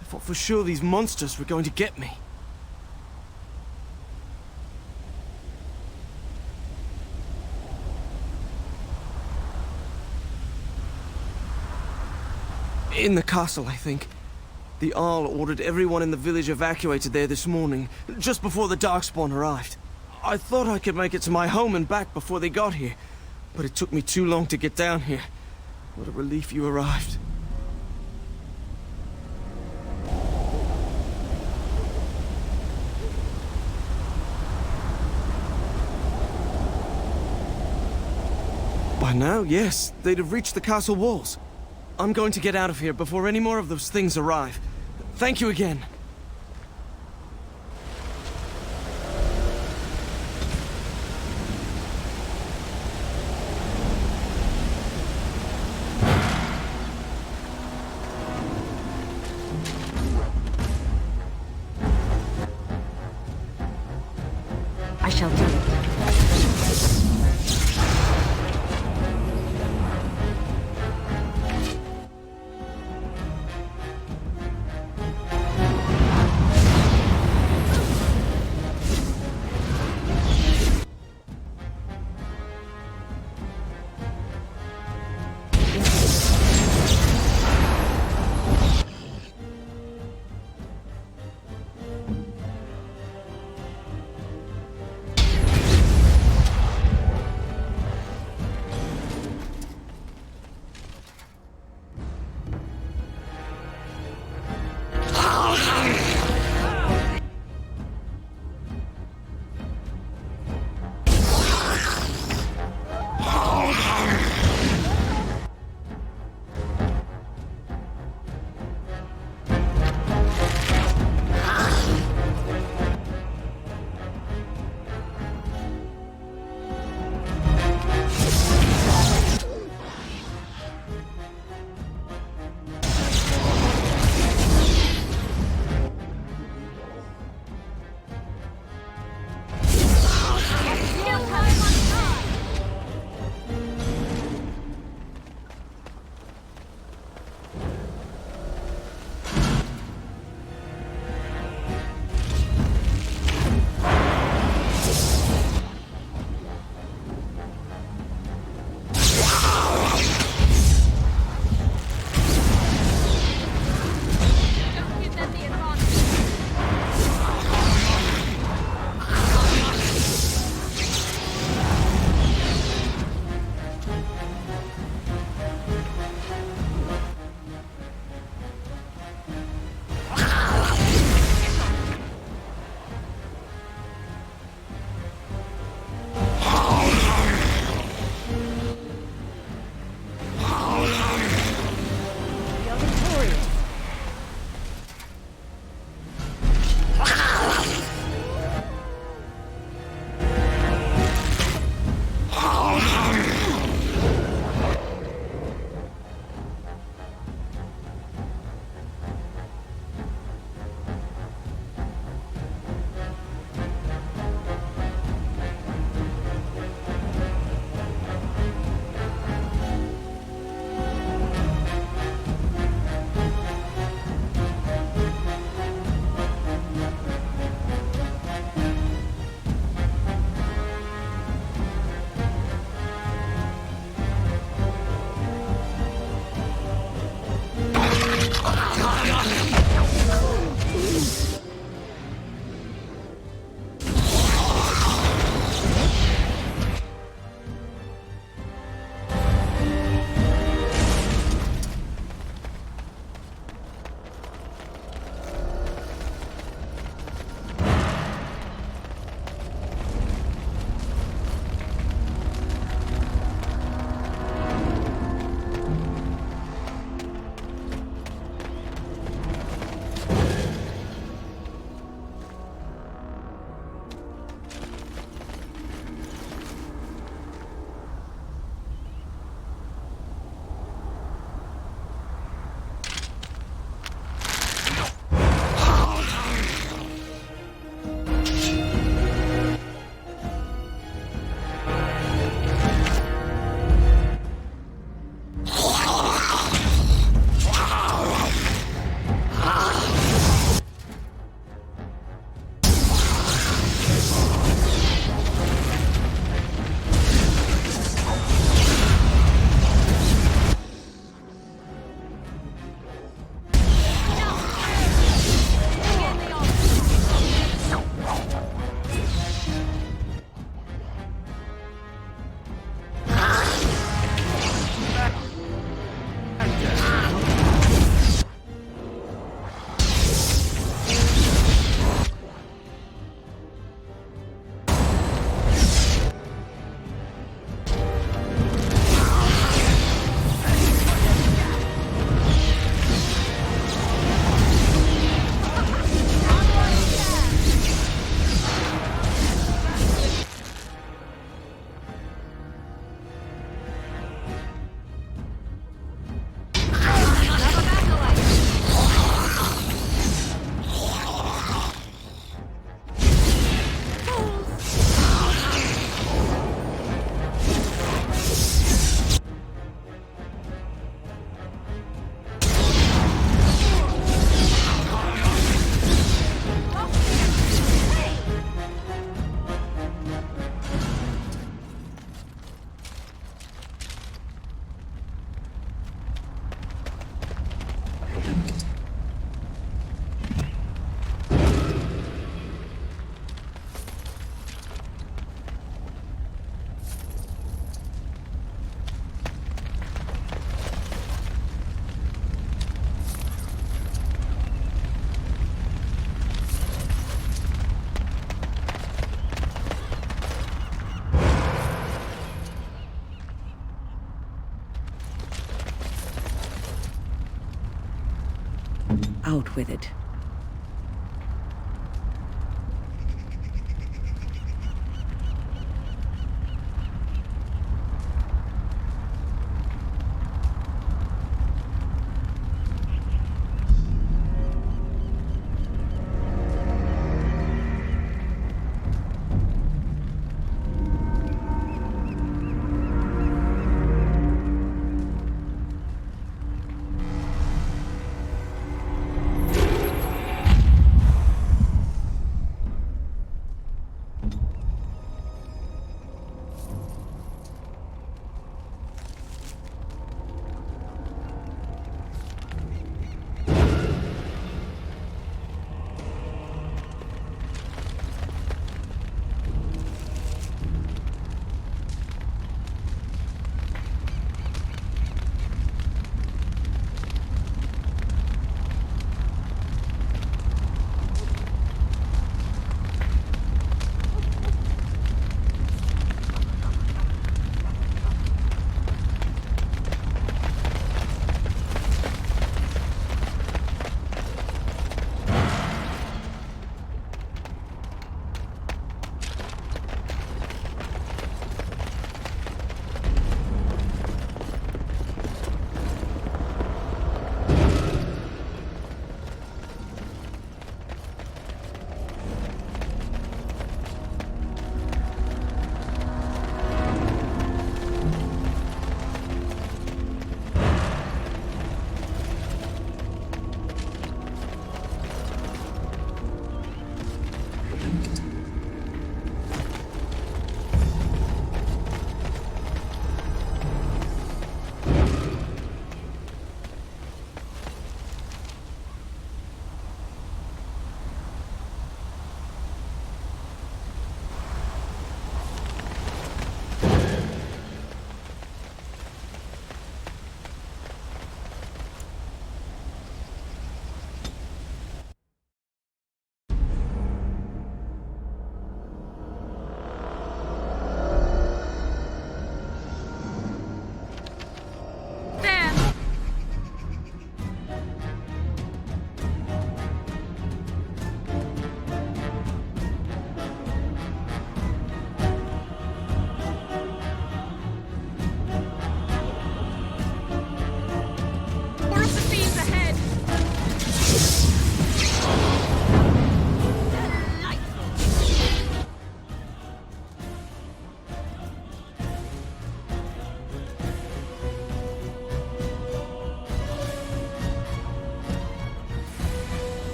I thought for sure these monsters were going to get me. In the castle, I think. The Arl ordered everyone in the village evacuated there this morning, just before the Darkspawn arrived. I thought I could make it to my home and back before they got here. But it took me too long to get down here. What a relief you arrived. By now, yes, they'd have reached the castle walls. I'm going to get out of here before any more of those things arrive. Thank you again. Out with it.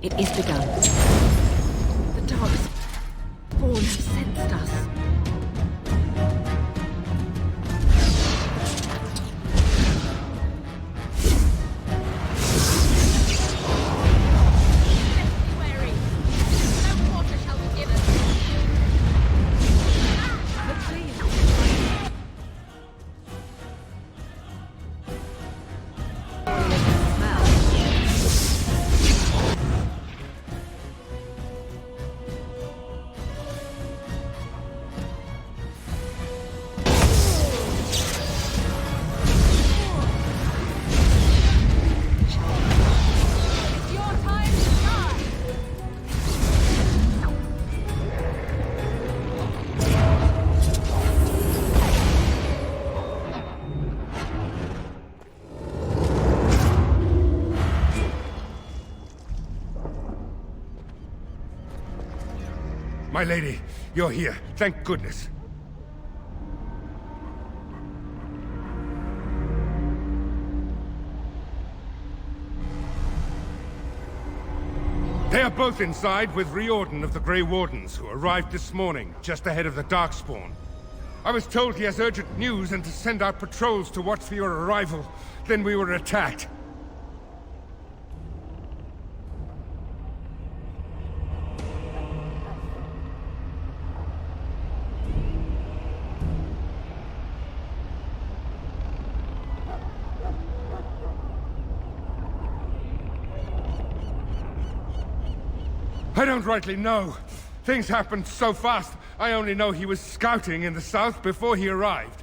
It is begun. The Darkspawn have sensed us. My lady, you're here. Thank goodness. They are both inside with Riordan of the Grey Wardens, who arrived this morning, just ahead of the Darkspawn. I was told he has urgent news and to send out patrols to watch for your arrival. Then we were attacked. I don't rightly know. Things happened so fast, I only know he was scouting in the south before he arrived.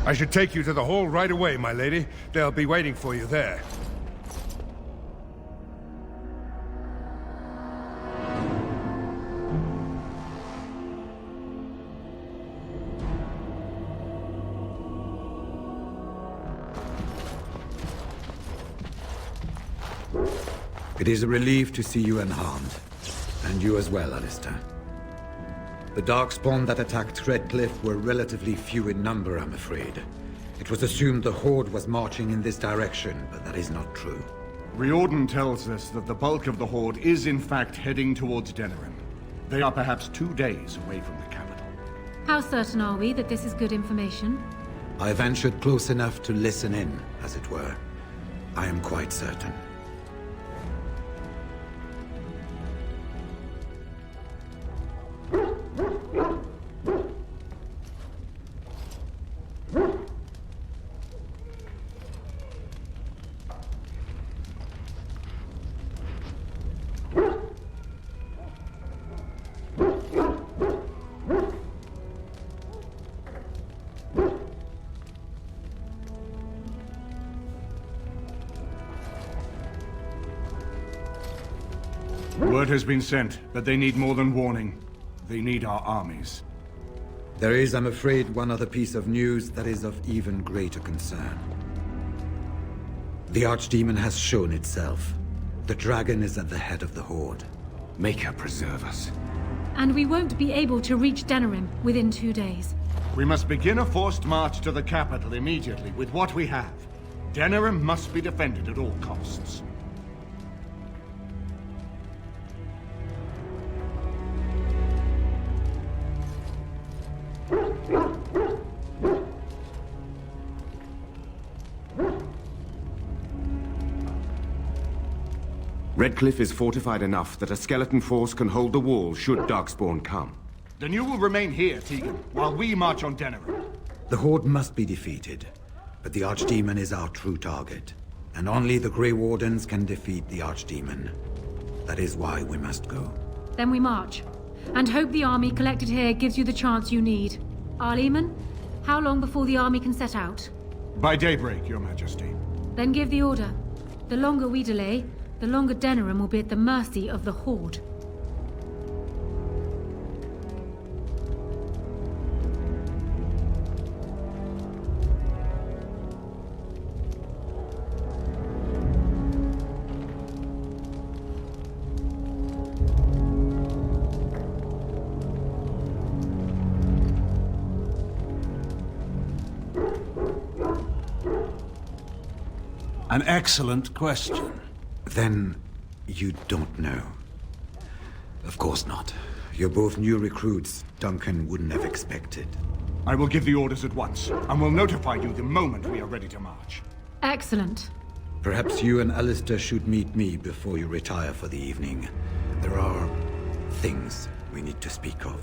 I should take you to the hall right away, my lady. They'll be waiting for you there. It is a relief to see you unharmed. And you as well, Alistair. The Darkspawn that attacked Redcliffe were relatively few in number, I'm afraid. It was assumed the Horde was marching in this direction, but that is not true. Riordan tells us that the bulk of the Horde is in fact heading towards Denerim. They are perhaps 2 days away from the capital. How certain are we that this is good information? I ventured close enough to listen in, as it were. I am quite certain. Word has been sent, but they need more than warning. They need our armies. There is, I'm afraid, one other piece of news that is of even greater concern. The Archdemon has shown itself. The dragon is at the head of the Horde. Make her preserve us. And we won't be able to reach Denerim within 2 days. We must begin a forced march to the capital immediately with what we have. Denerim must be defended at all costs. Redcliffe is fortified enough that a skeleton force can hold the wall should Darkspawn come. Then you will remain here, Tegan, while we march on Denerim. The Horde must be defeated, but the Archdemon is our true target. And only the Grey Wardens can defeat the Archdemon. That is why we must go. Then we march. And hope the army collected here gives you the chance you need. Arleman, how long before the army can set out? By daybreak, Your Majesty. Then give the order. The longer we delay, the longer Denerim will be at the mercy of the Horde. An excellent question. Then you don't know. Of course not. You're both new recruits Duncan wouldn't have expected. I will give the orders at once, and will notify you the moment we are ready to march. Excellent. Perhaps you and Alistair should meet me before you retire for the evening. There are things we need to speak of.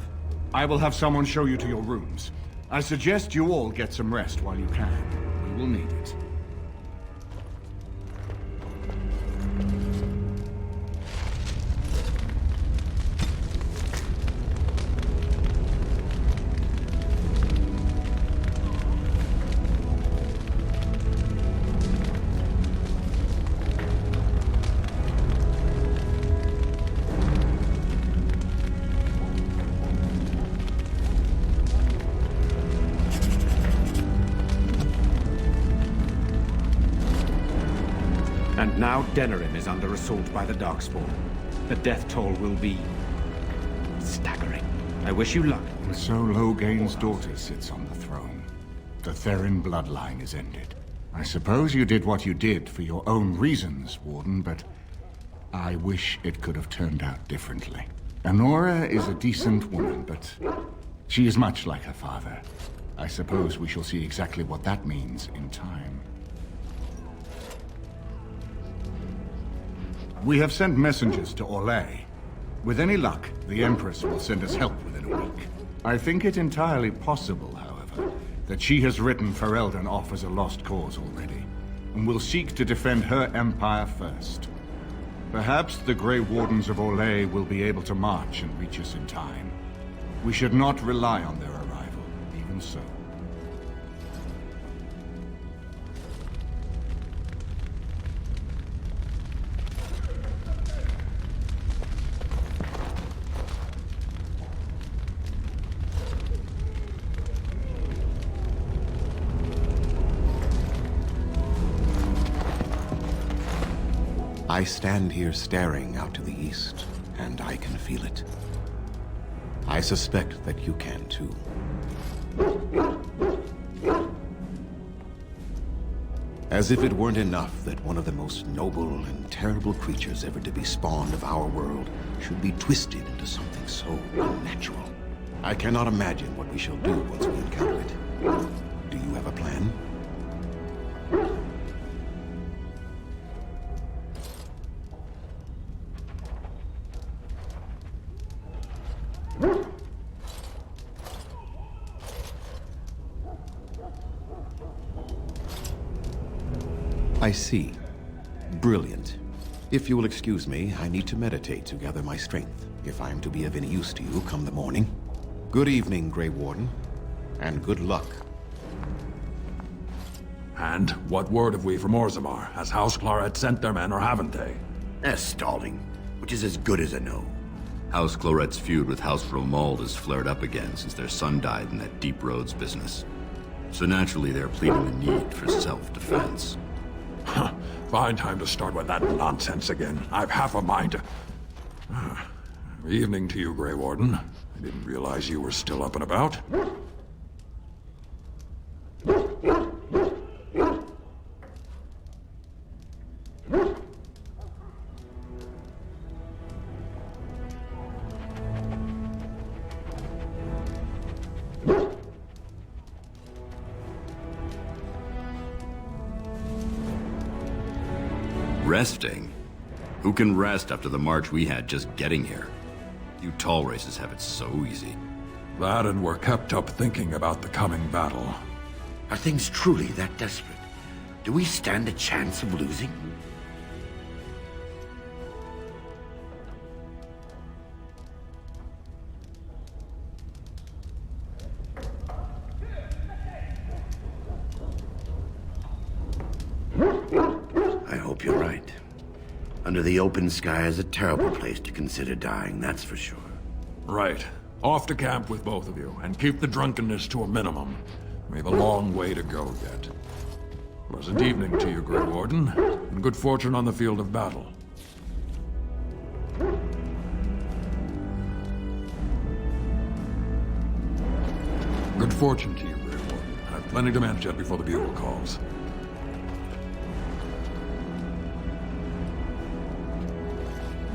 I will have someone show you to your rooms. I suggest you all get some rest while you can. We will need it. And now Denerim is under assault by the Darkspawn. The death toll will be staggering. I wish you luck. And so Logain's daughter sits on the throne. The Therin bloodline is ended. I suppose you did what you did for your own reasons, Warden, but I wish it could have turned out differently. Honora is a decent woman, but she is much like her father. I suppose we shall see exactly what that means in time. We have sent messengers to Orlais. With any luck, the Empress will send us help within a week. I think it entirely possible, however, that she has written Ferelden off as a lost cause already, and will seek to defend her empire first. Perhaps the Grey Wardens of Orlais will be able to march and reach us in time. We should not rely on their arrival, even so. I stand here staring out to the east, and I can feel it. I suspect that you can too. As if it weren't enough that one of the most noble and terrible creatures ever to be spawned of our world should be twisted into something so unnatural. I cannot imagine what we shall do once we encounter it. Do you have a plan? I see. Brilliant. If you will excuse me, I need to meditate to gather my strength, if I am to be of any use to you come the morning. Good evening, Grey Warden, and good luck. And what word have we from Orzammar? Has House Claret sent their men, or haven't they? They're stalling, which is as good as a no. House Claret's feud with House Romuald has flared up again since their son died in that Deep Roads business. So naturally they're pleading the need for self-defense. Fine time to start with that nonsense again. I've half a mind to... Evening to you, Grey Warden. I didn't realize you were still up and about. Resting? Who can rest after the march we had just getting here? You tall races have it so easy. That and we're kept up thinking about the coming battle. Are things truly that desperate? Do we stand a chance of losing? I hope you're right. Under the open sky is a terrible place to consider dying, that's for sure. Right. Off to camp with both of you, and keep the drunkenness to a minimum. We have a long way to go yet. Pleasant evening to you, Grey Warden, and good fortune on the field of battle. Good fortune to you, Grey Warden. I've plenty to manage yet before the bugle calls.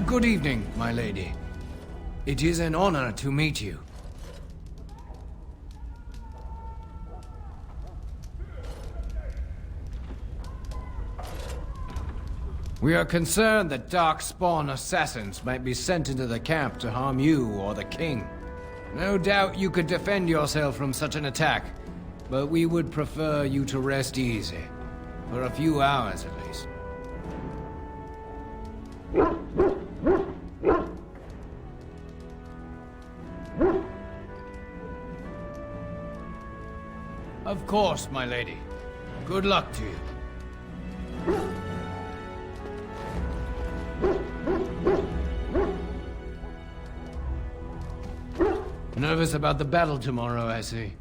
Good evening, my lady. It is an honor to meet you. We are concerned that Darkspawn assassins might be sent into the camp to harm you or the king. No doubt you could defend yourself from such an attack, but we would prefer you to rest easy. For a few hours at least. Of course, my lady. Good luck to you. Nervous about the battle tomorrow, I see.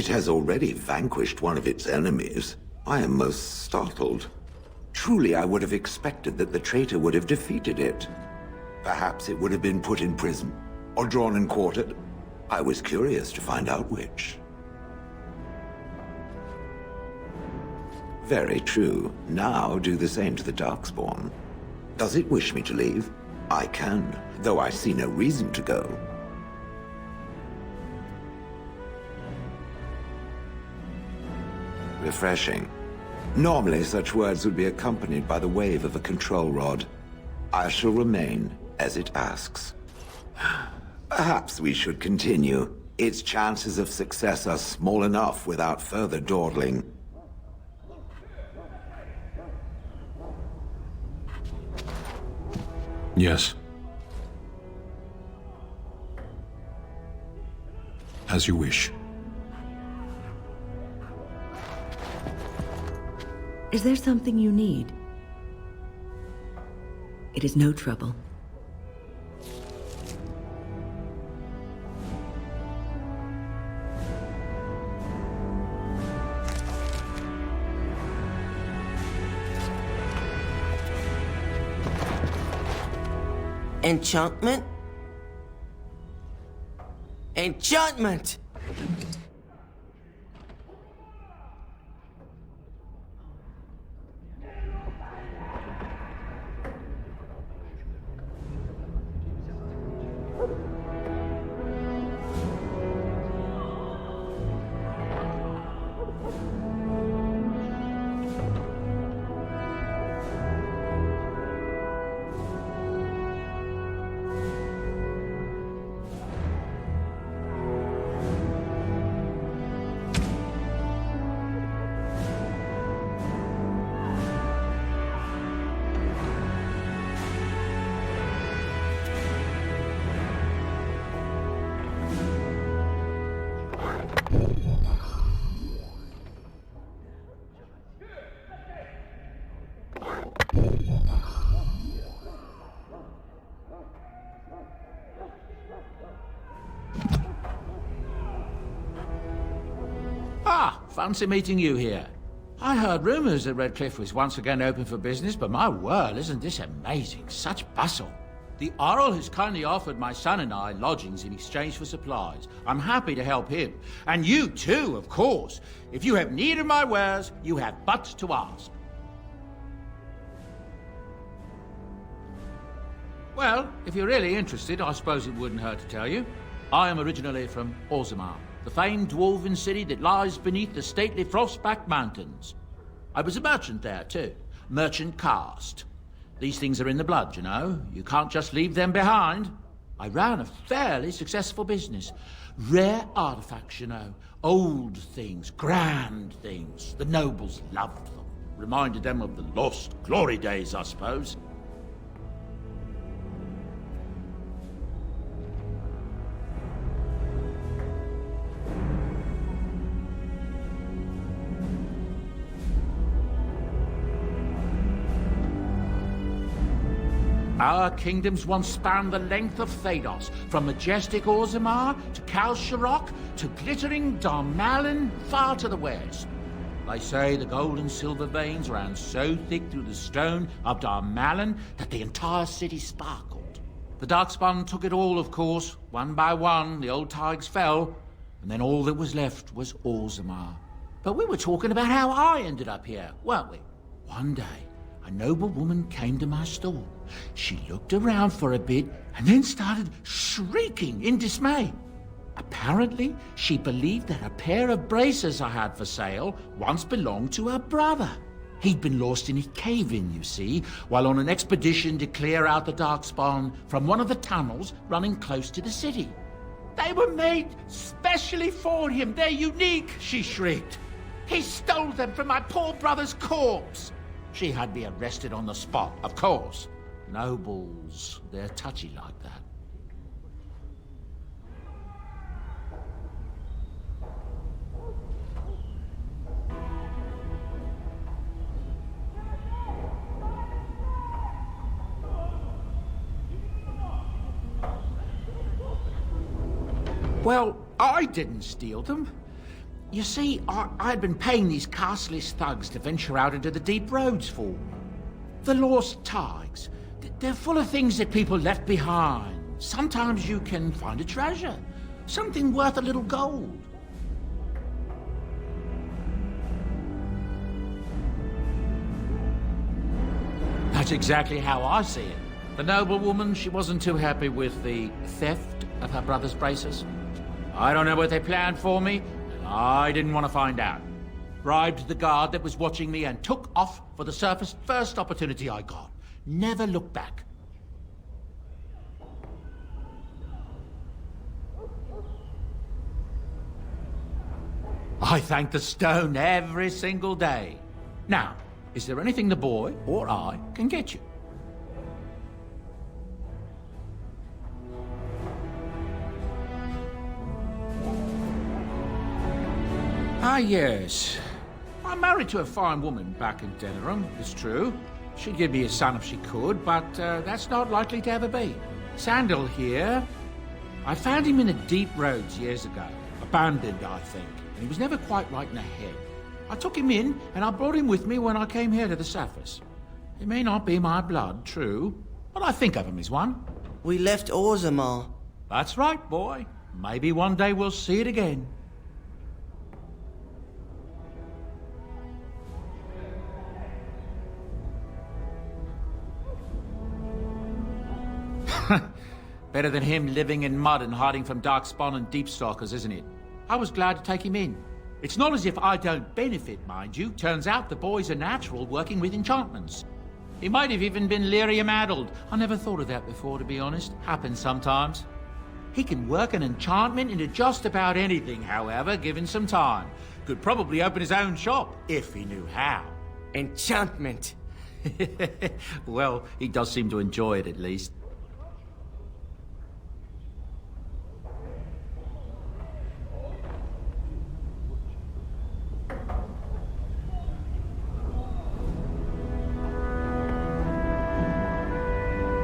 It has already vanquished one of its enemies. I am most startled. Truly, I would have expected that the traitor would have defeated it. Perhaps it would have been put in prison, or drawn and quartered. I was curious to find out which. Very true. Now do the same to the Darkspawn. Does it wish me to leave? I can, though I see no reason to go. Refreshing. Normally, such words would be accompanied by the wave of a control rod. I shall remain as it asks. Perhaps we should continue. Its chances of success are small enough without further dawdling. Yes. As you wish. Is there something you need? It is no trouble. Enchantment? Enchantment! Fancy meeting you here. I heard rumors that Redcliffe was once again open for business, but my word, isn't this amazing? Such bustle. The Earl has kindly offered my son and I lodgings in exchange for supplies. I'm happy to help him. And you too, of course. If you have need of my wares, you have but to ask. Well, if you're really interested, I suppose it wouldn't hurt to tell you. I am originally from Orzammar, the famed dwarven city that lies beneath the stately Frostback Mountains. I was a merchant there, too. Merchant caste. These things are in the blood, you know. You can't just leave them behind. I ran a fairly successful business. Rare artifacts, you know. Old things, grand things. The nobles loved them. Reminded them of the lost glory days, I suppose. Our kingdoms once spanned the length of Thados, from majestic Orzammar to Kal Sharok to glittering Darmalin far to the west. They say the gold and silver veins ran so thick through the stone of Darmalin that the entire city sparkled. The Darkspawn took it all, of course. One by one, the old Tigers fell, and then all that was left was Orzammar. But we were talking about how I ended up here, weren't we? One day, a noble woman came to my stall. She looked around for a bit and then started shrieking in dismay. Apparently, she believed that a pair of braces I had for sale once belonged to her brother. He'd been lost in a cave-in, you see, while on an expedition to clear out the Darkspawn from one of the tunnels running close to the city. They were made specially for him. They're unique, she shrieked. He stole them from my poor brother's corpse. She had me arrested on the spot, of course. Nobles, they're touchy like that. Well, I didn't steal them. You see, I'd been paying these castless thugs to venture out into the deep roads for me. The lost tigers. They're full of things that people left behind. Sometimes you can find a treasure. Something worth a little gold. That's exactly how I see it. The noblewoman, she wasn't too happy with the theft of her brother's braces. I don't know what they planned for me, and I didn't want to find out. Bribed the guard that was watching me and took off for the surface first opportunity I got. Never looked back. I thank the stone every single day. Now, is there anything the boy or I can get you? Ah, yes. I'm married to a fine woman back in Denerim, it's true. She'd give me a son if she could, but that's not likely to ever be. Sandal here. I found him in the deep roads years ago. Abandoned, I think, and he was never quite right in the head. I took him in, and I brought him with me when I came here to the surface. He may not be my blood, true, but I think of him as one. We left Orzammar. That's right, boy. Maybe one day we'll see it again. Better than him living in mud and hiding from Darkspawn and Deepstalkers, isn't it? I was glad to take him in. It's not as if I don't benefit, mind you. Turns out the boy's a natural working with enchantments. He might have even been lyrium-addled. I never thought of that before, to be honest. Happens sometimes. He can work an enchantment into just about anything, however, given some time. Could probably open his own shop, if he knew how. Enchantment. Well, he does seem to enjoy it, at least.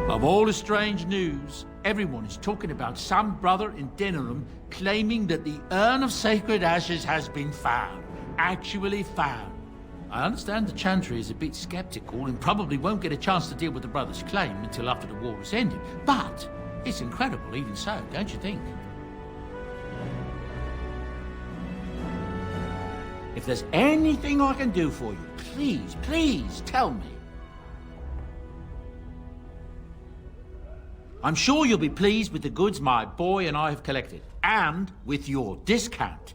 Of all the strange news, everyone is talking about some brother in Denerim claiming that the urn of sacred ashes has been found. Actually found. I understand the Chantry is a bit skeptical and probably won't get a chance to deal with the brothers' claim until after the war has ended. But it's incredible even so, don't you think? If there's anything I can do for you, please tell me. I'm sure you'll be pleased with the goods my boy and I have collected, and with your discount.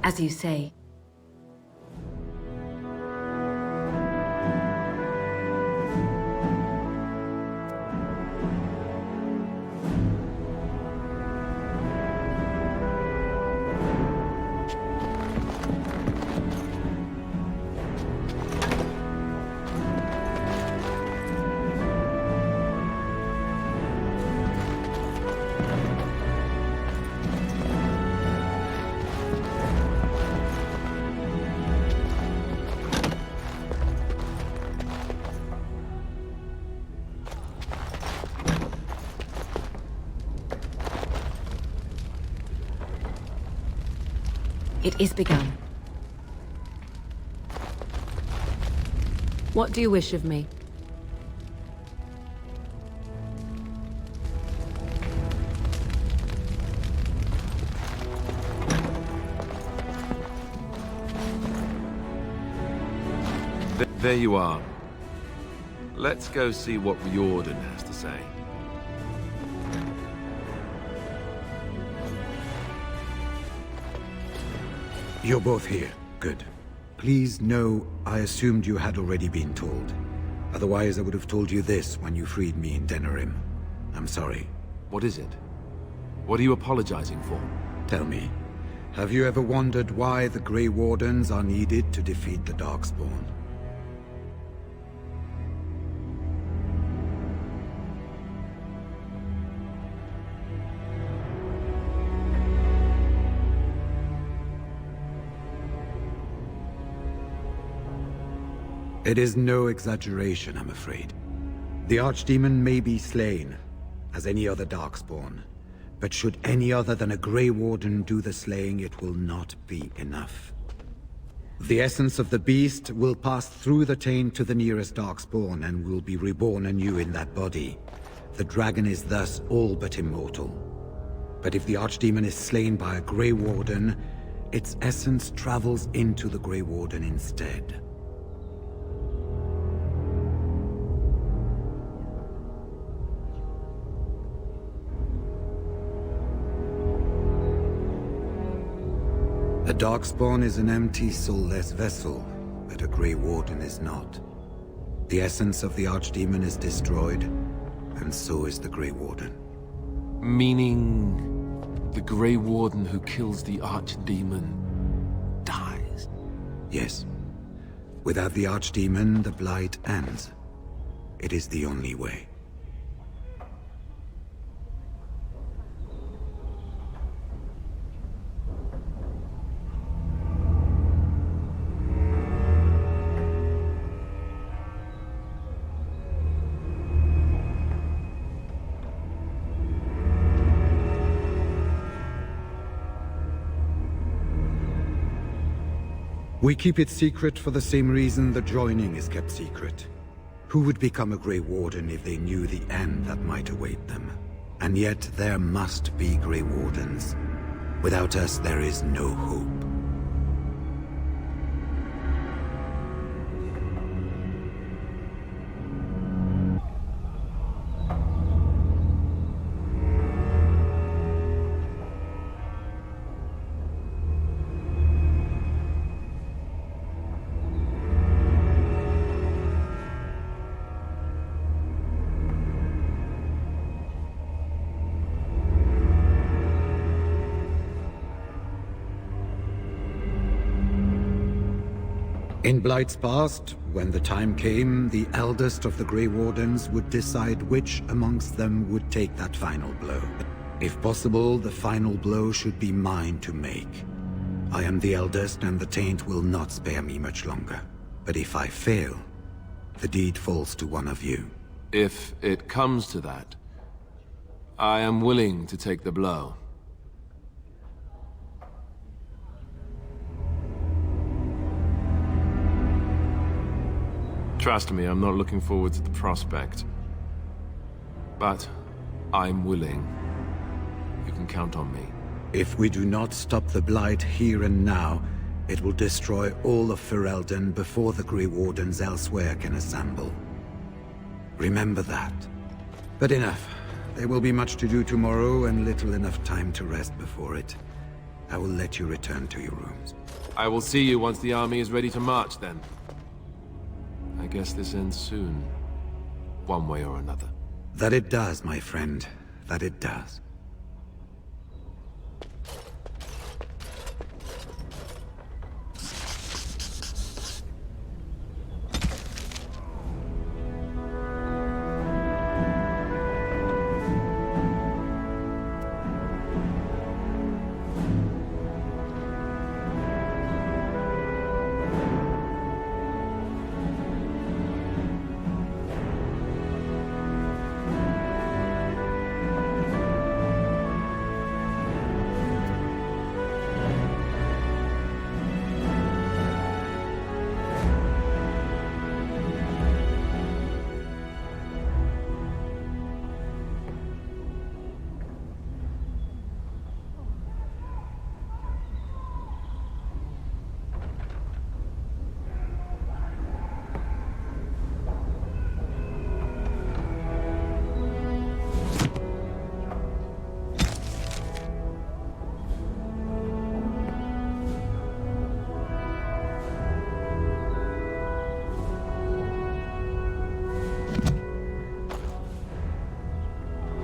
As you say. It is begun. What do you wish of me? There you are. Let's go see what Riordan has to say. You're both here. Good. Please know I assumed you had already been told. Otherwise, I would have told you this when you freed me in Denerim. I'm sorry. What is it? What are you apologizing for? Tell me, have you ever wondered why the Grey Wardens are needed to defeat the Darkspawn? It is no exaggeration, I'm afraid. The Archdemon may be slain, as any other Darkspawn, but should any other than a Grey Warden do the slaying, it will not be enough. The essence of the beast will pass through the taint to the nearest Darkspawn and will be reborn anew in that body. The dragon is thus all but immortal. But if the Archdemon is slain by a Grey Warden, its essence travels into the Grey Warden instead. A Darkspawn is an empty, soulless vessel, but a Grey Warden is not. The essence of the Archdemon is destroyed, and so is the Grey Warden. Meaning the Grey Warden who kills the Archdemon dies? Yes. Without the Archdemon, the Blight ends. It is the only way. We keep it secret for the same reason the joining is kept secret. Who would become a Grey Warden if they knew the end that might await them? And yet there must be Grey Wardens. Without us, there is no hope. In Blight's past, when the time came, the eldest of the Grey Wardens would decide which amongst them would take that final blow. If possible, the final blow should be mine to make. I am the eldest, and the taint will not spare me much longer. But if I fail, the deed falls to one of you. If it comes to that, I am willing to take the blow. Trust me, I'm not looking forward to the prospect. But I'm willing. You can count on me. If we do not stop the Blight here and now, it will destroy all of Ferelden before the Grey Wardens elsewhere can assemble. Remember that. But enough. There will be much to do tomorrow and little enough time to rest before it. I will let you return to your rooms. I will see you once the army is ready to march, then. I guess this ends soon. One way or another. That it does, my friend. That it does.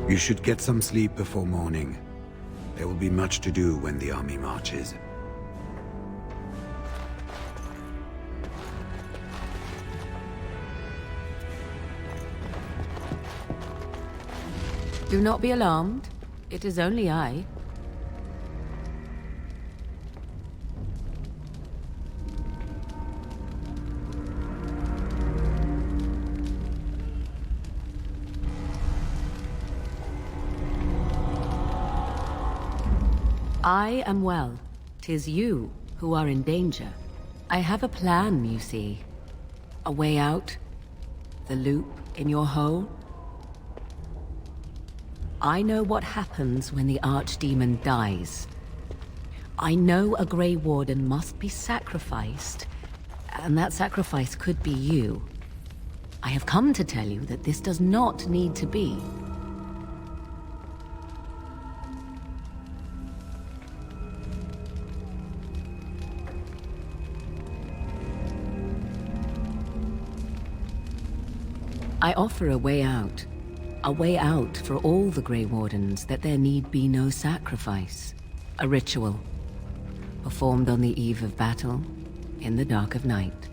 You should get some sleep before morning. There will be much to do when the army marches. Do not be alarmed. It is only I. I am well. 'Tis you who are in danger. I have a plan, you see. A way out. The loop in your hole. I know what happens when the Archdemon dies. I know a Grey Warden must be sacrificed, and that sacrifice could be you. I have come to tell you that this does not need to be. I offer a way out. A way out for all the Grey Wardens, that there need be no sacrifice. A ritual, performed on the eve of battle, in the dark of night.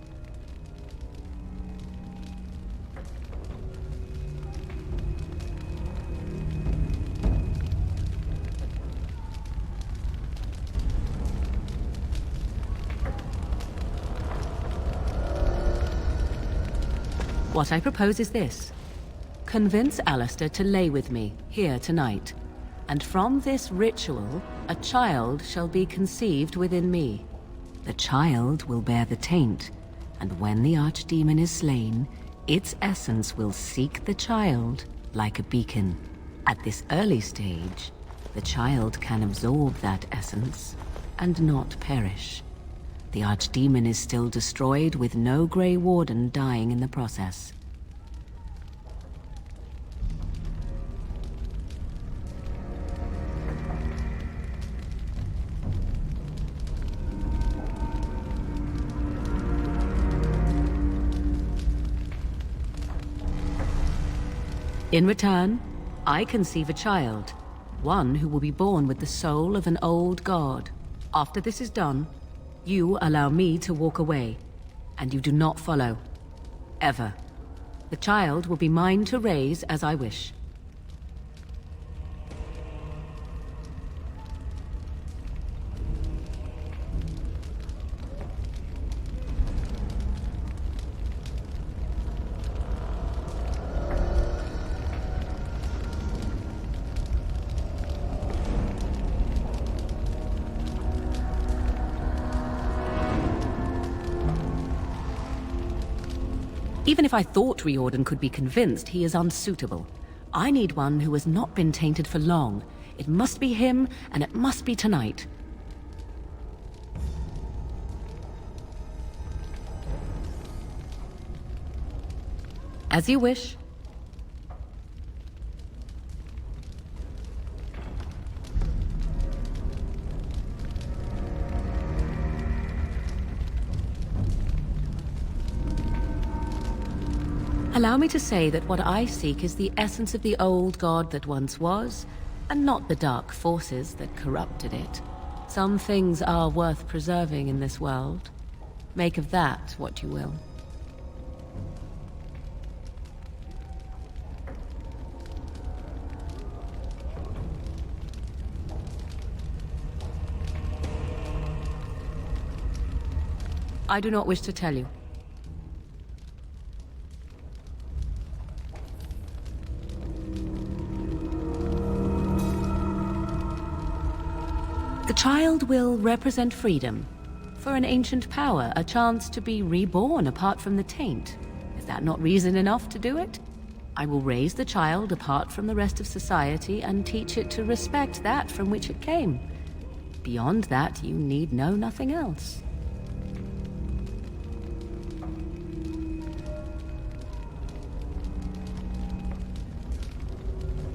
What I propose is this. Convince Alistair to lay with me, here tonight. And from this ritual, a child shall be conceived within me. The child will bear the taint, and when the Archdemon is slain, its essence will seek the child like a beacon. At this early stage, the child can absorb that essence and not perish. The Archdemon is still destroyed with no Grey Warden dying in the process. In return, I conceive a child, one who will be born with the soul of an old god. After this is done, you allow me to walk away, and you do not follow. Ever. The child will be mine to raise as I wish. Even if I thought Riordan could be convinced, he is unsuitable. I need one who has not been tainted for long. It must be him, and it must be tonight. As you wish. Allow me to say that what I seek is the essence of the old god that once was, and not the dark forces that corrupted it. Some things are worth preserving in this world. Make of that what you will. I do not wish to tell you. The child will represent freedom. For an ancient power, a chance to be reborn apart from the taint. Is that not reason enough to do it? I will raise the child apart from the rest of society and teach it to respect that from which it came. Beyond that, you need know nothing else.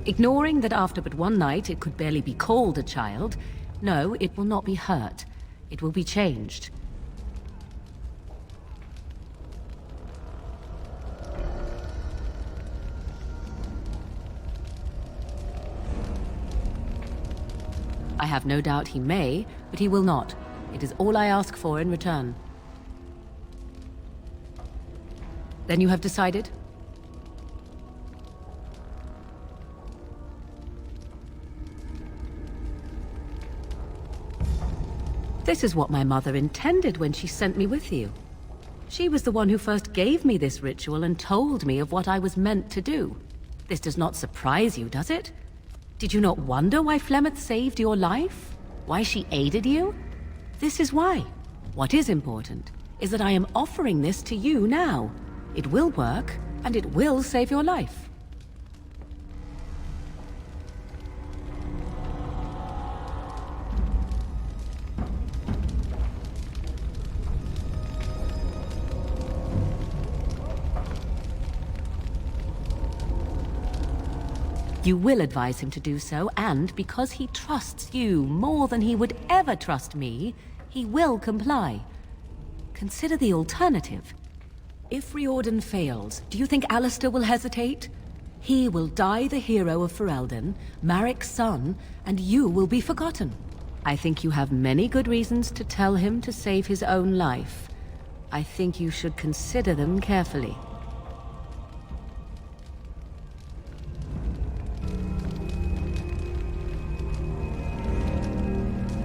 Ignoring that after but one night it could barely be called a child, no, it will not be hurt. It will be changed. I have no doubt he may, but he will not. It is all I ask for in return. Then you have decided? This is what my mother intended when she sent me with you. She was the one who first gave me this ritual and told me of what I was meant to do. This does not surprise you, does it? Did you not wonder why Flemeth saved your life? Why she aided you? This is why. What is important is that I am offering this to you now. It will work, and it will save your life. You will advise him to do so, and because he trusts you more than he would ever trust me, he will comply. Consider the alternative. If Riordan fails, do you think Alistair will hesitate? He will die the hero of Ferelden, Marik's son, and you will be forgotten. I think you have many good reasons to tell him to save his own life. I think you should consider them carefully.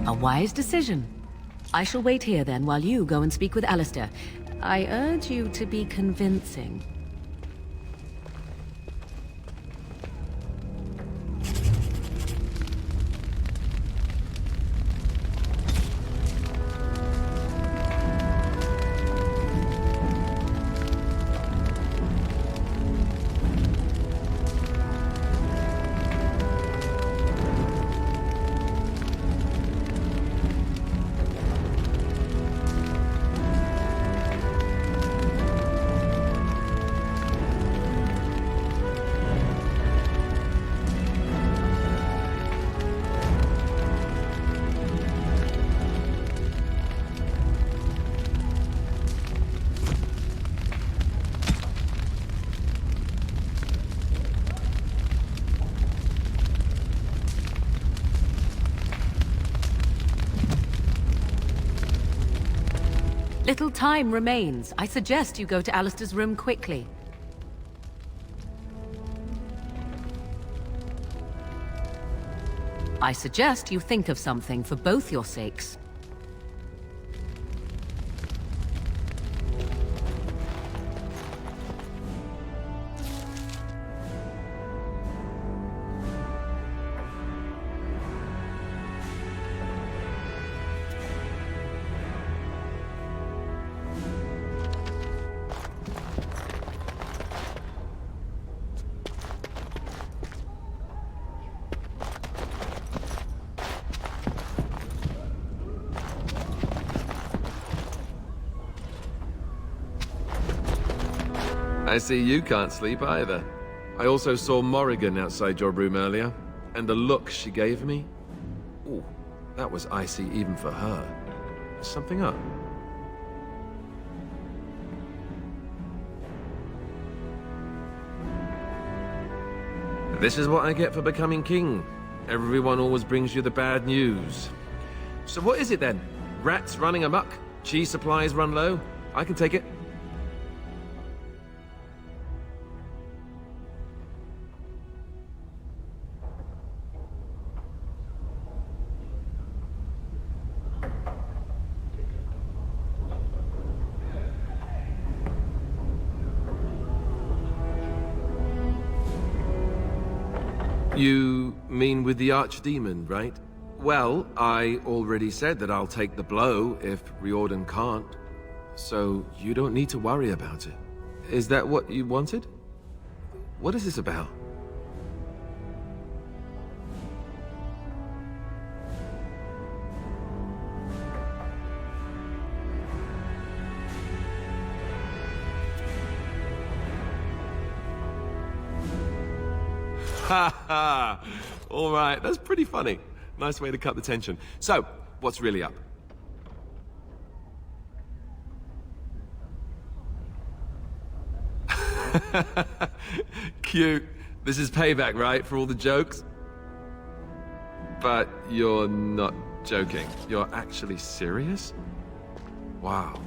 A wise decision. I shall wait here then while you go and speak with Alistair. I urge you to be convincing. Little time remains. I suggest you go to Alistair's room quickly. I suggest you think of something for both your sakes. I see you can't sleep either. I also saw Morrigan outside your room earlier, and the look she gave me... Ooh, that was icy even for her. Is something up? This is what I get for becoming king. Everyone always brings you the bad news. So what is it then? Rats running amok? Cheese supplies run low? I can take it. You mean with the archdemon, right? Well, I already said that I'll take the blow if Riordan can't. So you don't need to worry about it. Is that what you wanted? What is this about? Ha ha! All right, that's pretty funny. Nice way to cut the tension. So, what's really up? Cute. This is payback, right, for all the jokes? But you're not joking. You're actually serious? Wow.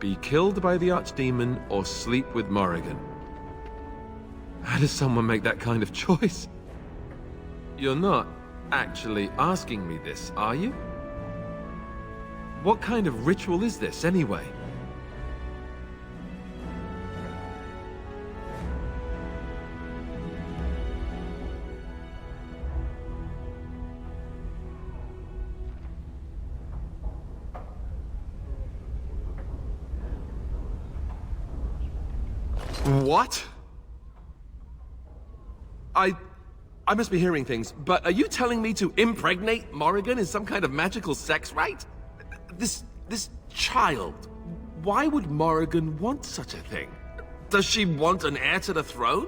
Be killed by the archdemon or sleep with Morrigan. How does someone make that kind of choice? You're not actually asking me this, are you? What kind of ritual is this, anyway? What? I must be hearing things, but are you telling me to impregnate Morrigan in some kind of magical sex rite? This child, why would Morrigan want such a thing? Does she want an heir to the throne?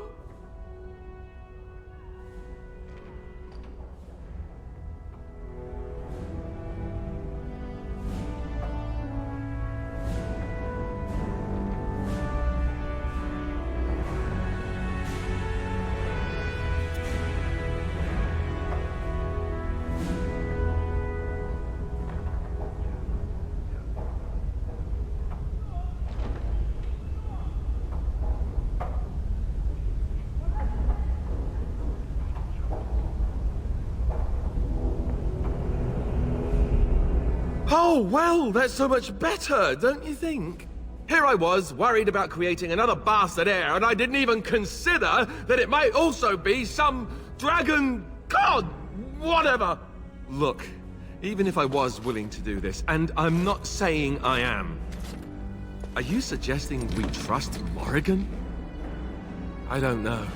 Oh, well, that's so much better, don't you think? Here I was, worried about creating another bastard heir, and I didn't even consider that it might also be some dragon god, whatever. Look, even if I was willing to do this, and I'm not saying I am, are you suggesting we trust Morrigan? I don't know.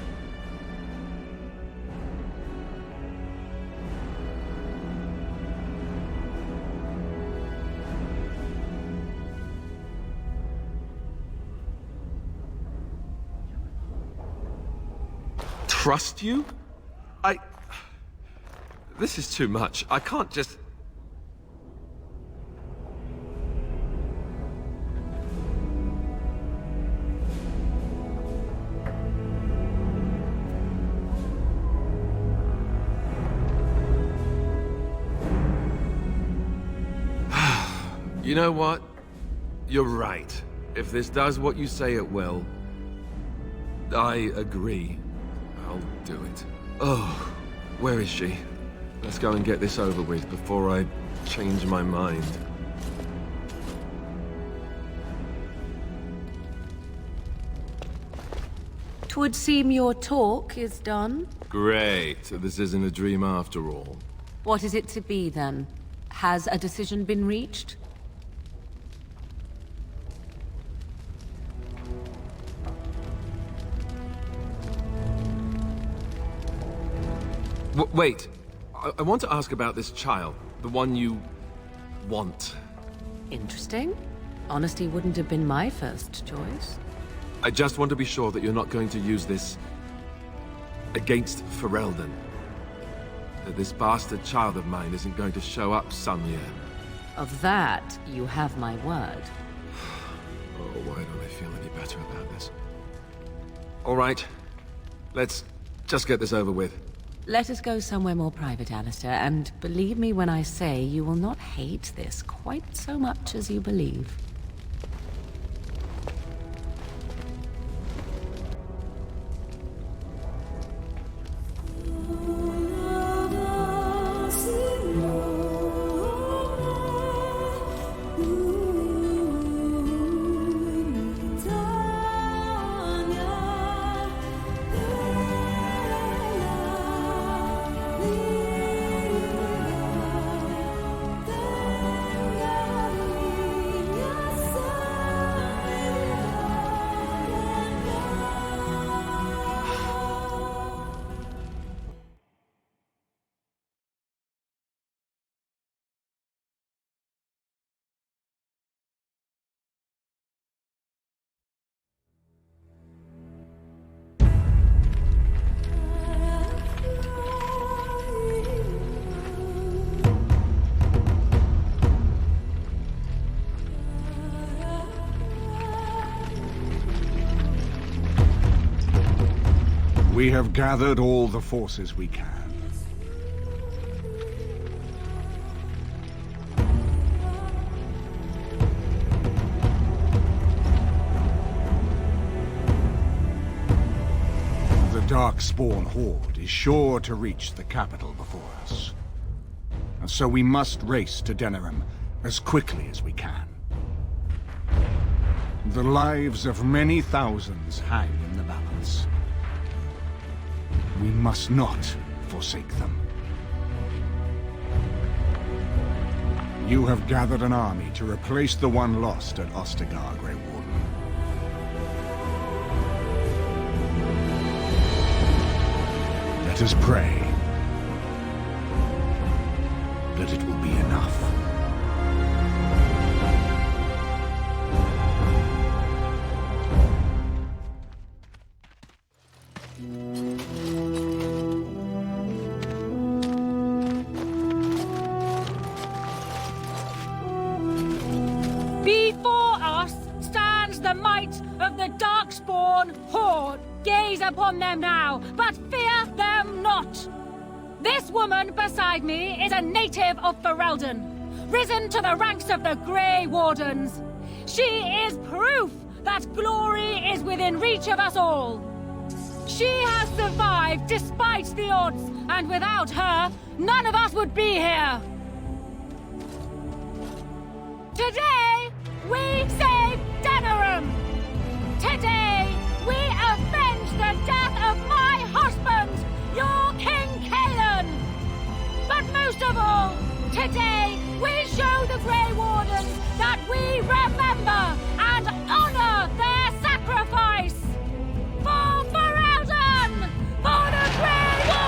Trust you? This is too much. I can't just... You know what? You're right. If this does what you say it will, I agree. I'll do it. Oh, where is she? Let's go and get this over with before I change my mind. 'Twould seem your talk is done. Great. So this isn't a dream after all. What is it to be, then? Has a decision been reached? Wait. I want to ask about this child. The one you want. Interesting. Honesty wouldn't have been my first choice. I just want to be sure that you're not going to use this against Ferelden. That this bastard child of mine isn't going to show up some year. Of that, you have my word. Oh, why don't I feel any better about this? All right. Let's just get this over with. Let us go somewhere more private, Alistair, and believe me when I say you will not hate this quite so much as you believe. We have gathered all the forces we can. The Darkspawn Horde is sure to reach the capital before us. And so we must race to Denerim as quickly as we can. The lives of many thousands hang in the balance. We must not forsake them. You have gathered an army to replace the one lost at Ostagar, Grey Warden. Let us pray that it will be enough. Before us stands the might of the Darkspawn Horde. Gaze upon them now, but fear them not. This woman beside me is a native of Ferelden, risen to the ranks of the Grey Wardens. She is proof that glory is within reach of us all. She has survived despite the odds, and without her, none of us would be here. Today, we save Denerim! Today, we avenge the death of my husband, your King Kaelan! But most of all, today, we show the Grey Wardens that we remember and honor their sacrifice! For Ferelden! For the Grey Wardens!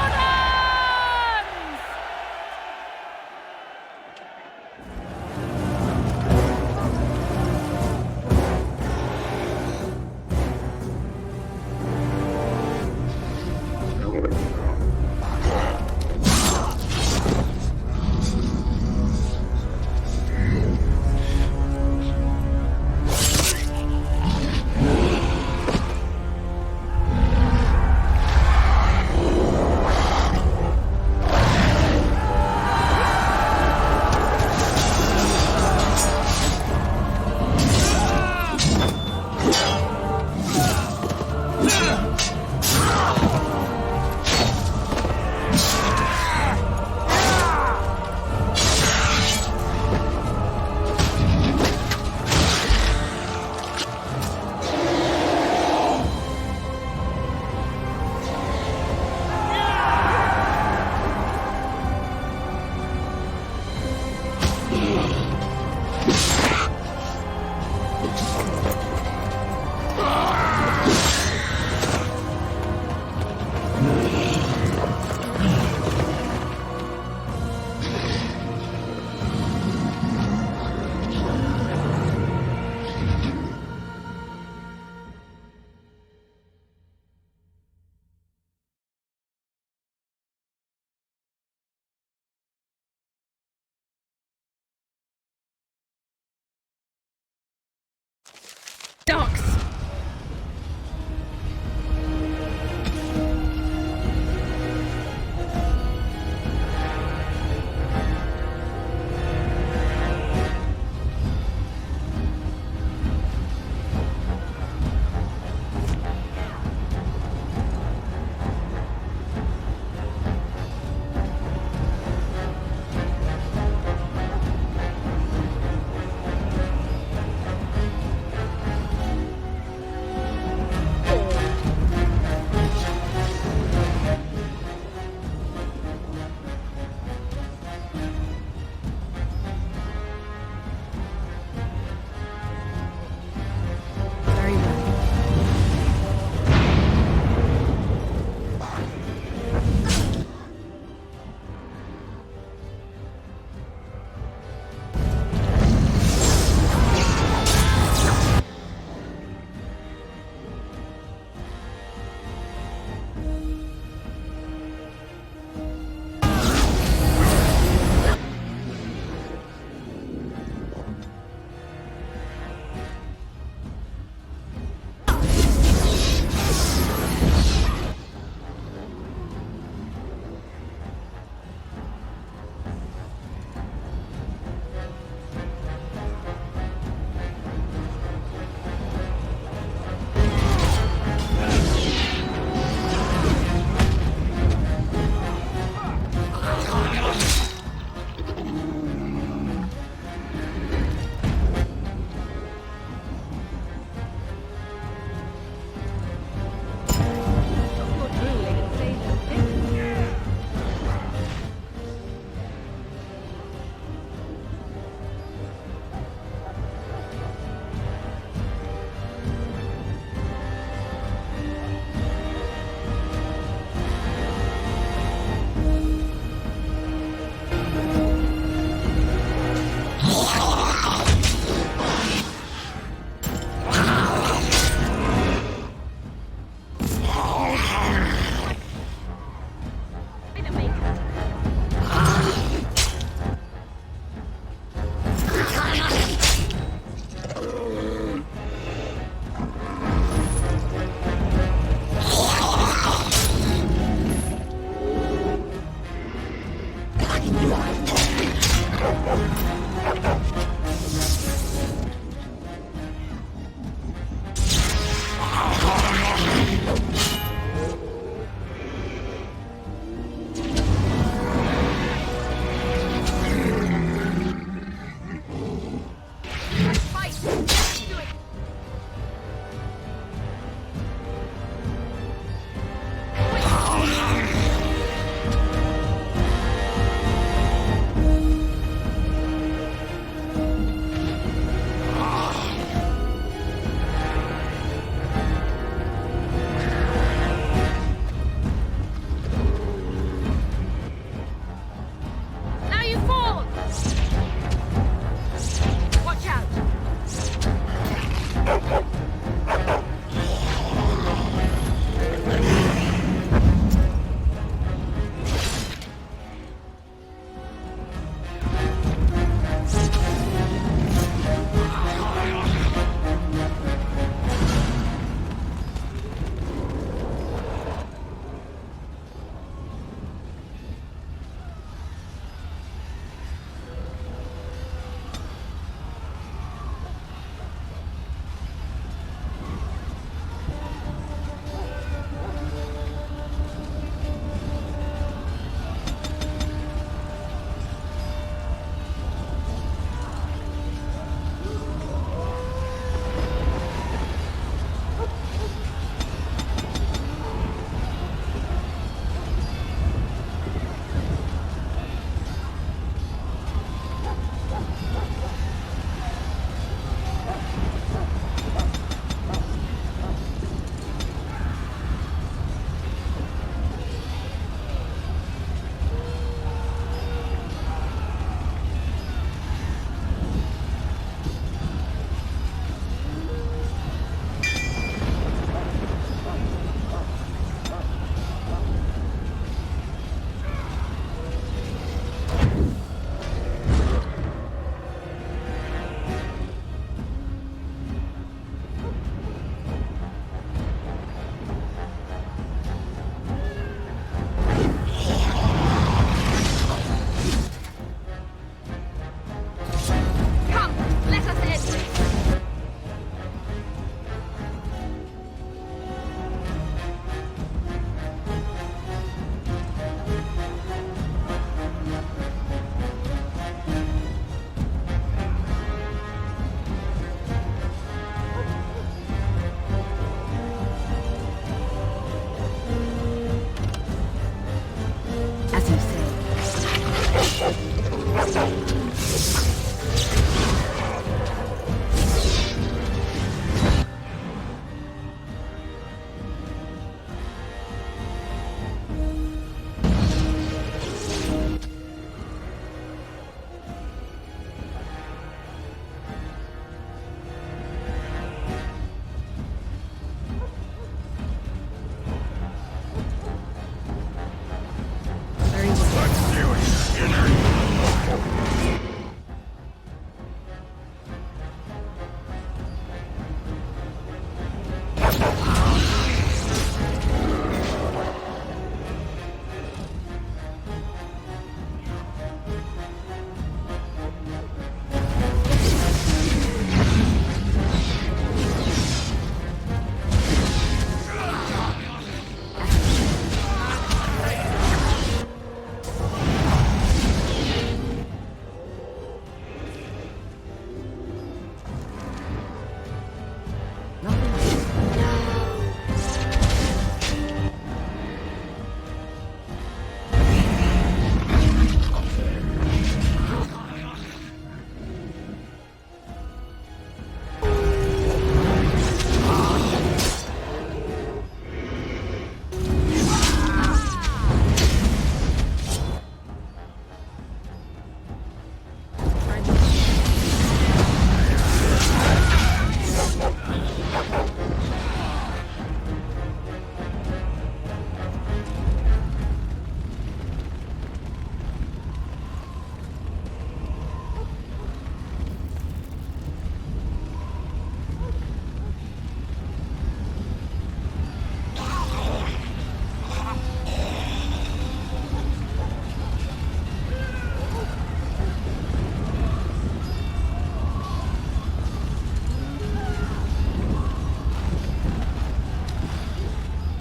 Ducks!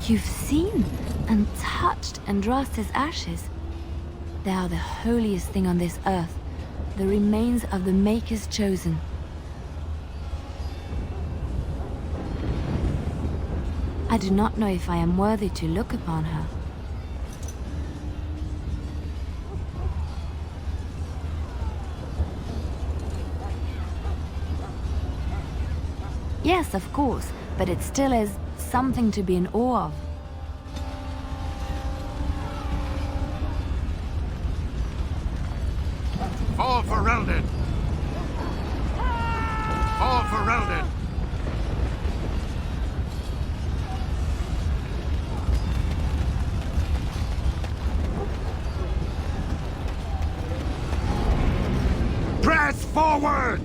You've seen and touched Andraste's ashes. They are the holiest thing on this earth, the remains of the Maker's chosen. I do not know if I am worthy to look upon her. Yes, of course, but it still is something to be in awe of. Fall for Ferelden! Fall for Ferelden! Press forward!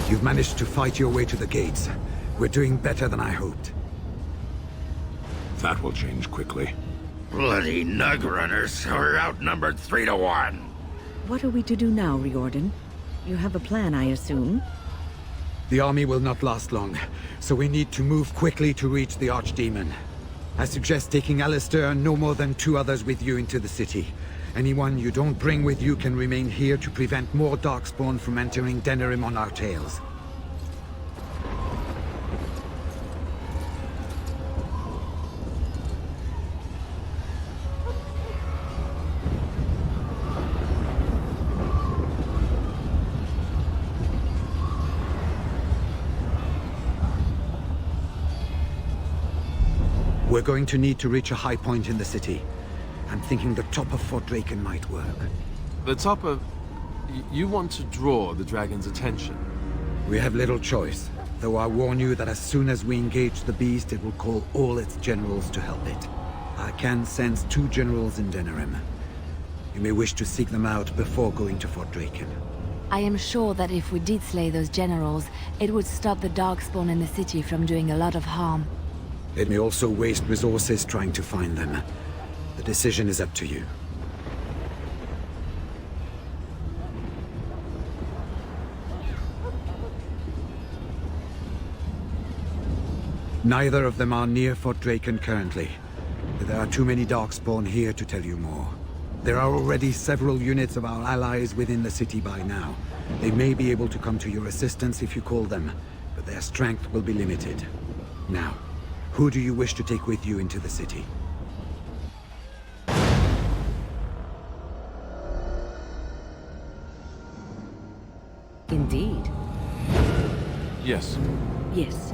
You've managed to fight your way to the gates. We're doing better than I hoped. That will change quickly. Bloody nug runners are outnumbered 3 to 1. What are we to do now, Riordan? You have a plan, I assume? The army will not last long, so we need to move quickly to reach the Archdemon. I suggest taking Alistair and no more than 2 others with you into the city. Anyone you don't bring with you can remain here to prevent more Darkspawn from entering Denerim on our tails. We're going to need to reach a high point in the city. I'm thinking the top of Fort Draken might work. The top of... You want to draw the dragon's attention? We have little choice, though I warn you that as soon as we engage the beast, it will call all its generals to help it. I can sense 2 generals in Denerim. You may wish to seek them out before going to Fort Draken. I am sure that if we did slay those generals, it would stop the Darkspawn in the city from doing a lot of harm. It may also waste resources trying to find them. The decision is up to you. Neither of them are near Fort Draken currently. There are too many Darkspawn here to tell you more. There are already several units of our allies within the city by now. They may be able to come to your assistance if you call them, but their strength will be limited. Now, who do you wish to take with you into the city? Indeed. Yes. Yes.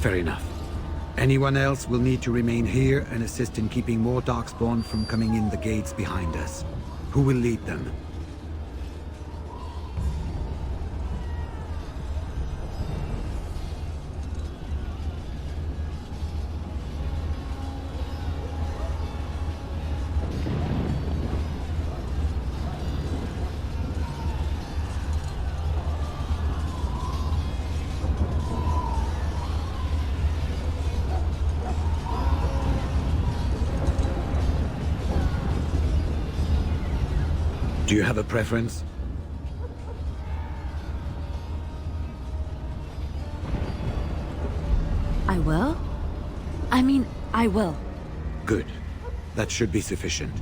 Fair enough. Anyone else will need to remain here and assist in keeping more Darkspawn from coming in the gates behind us. Who will lead them? Do you have a preference? I will? I will. Good. That should be sufficient.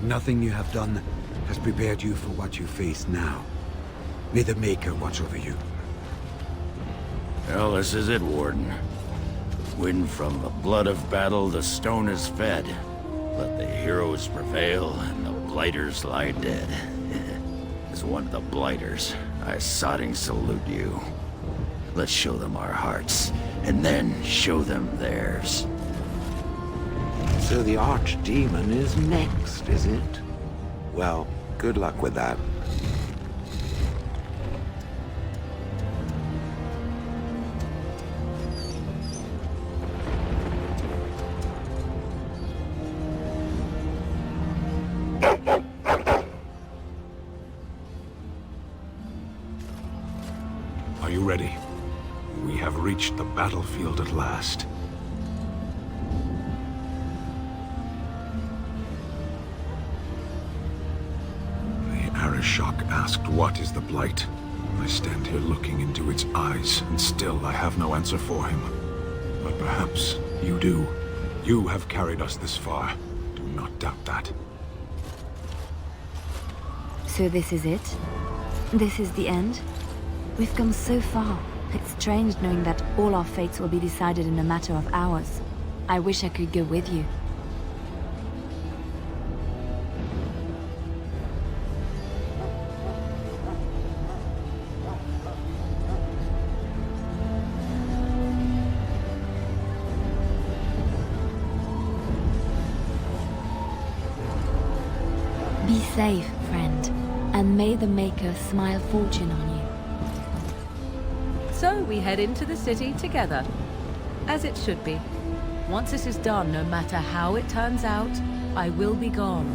Nothing you have done has prepared you for what you face now. May the Maker watch over you. Well, this is it, Warden. When from the blood of battle the stone is fed, let the heroes prevail and the blighters lie dead. As one of the blighters, I sodding salute you. Let's show them our hearts, and then show them theirs. So the Archdemon is next, is it? Well, good luck with that. ready. We have reached the battlefield at last. The Arishok asked what is the Blight. I stand here looking into its eyes, and still I have no answer for him. But perhaps you do. You have carried us this far. Do not doubt that. So this is it? This is the end? We've come so far. It's strange knowing that all our fates will be decided in a matter of hours. I wish I could go with you. Be safe, friend, and may the Maker smile fortune on you. So we head into the city together, as it should be. Once this is done, no matter how it turns out, I will be gone.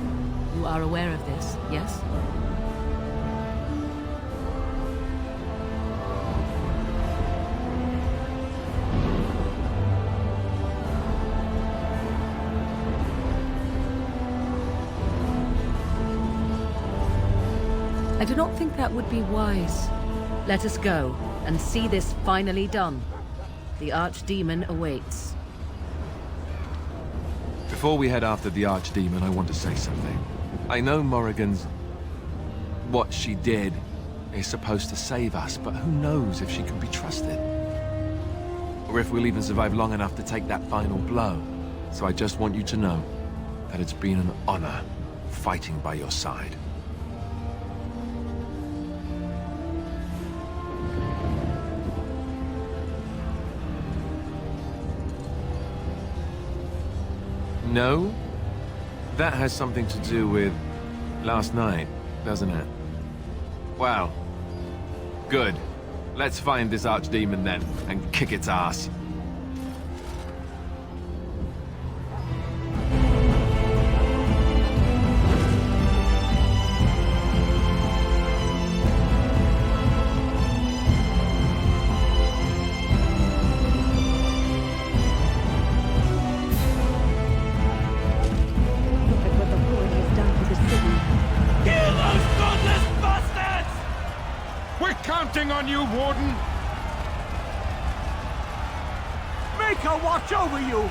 You are aware of this, yes? I do not think that would be wise. Let us go and see this finally done. The Archdemon awaits. Before we head after the Archdemon, I want to say something. I know Morrigan's... what she did is supposed to save us, but who knows if she can be trusted? Or if we'll even survive long enough to take that final blow. So I just want you to know that it's been an honor fighting by your side. No? That has something to do with last night, doesn't it? Well, good. Let's find this Archdemon then, and kick its ass. On you, Warden! Make her watch over you!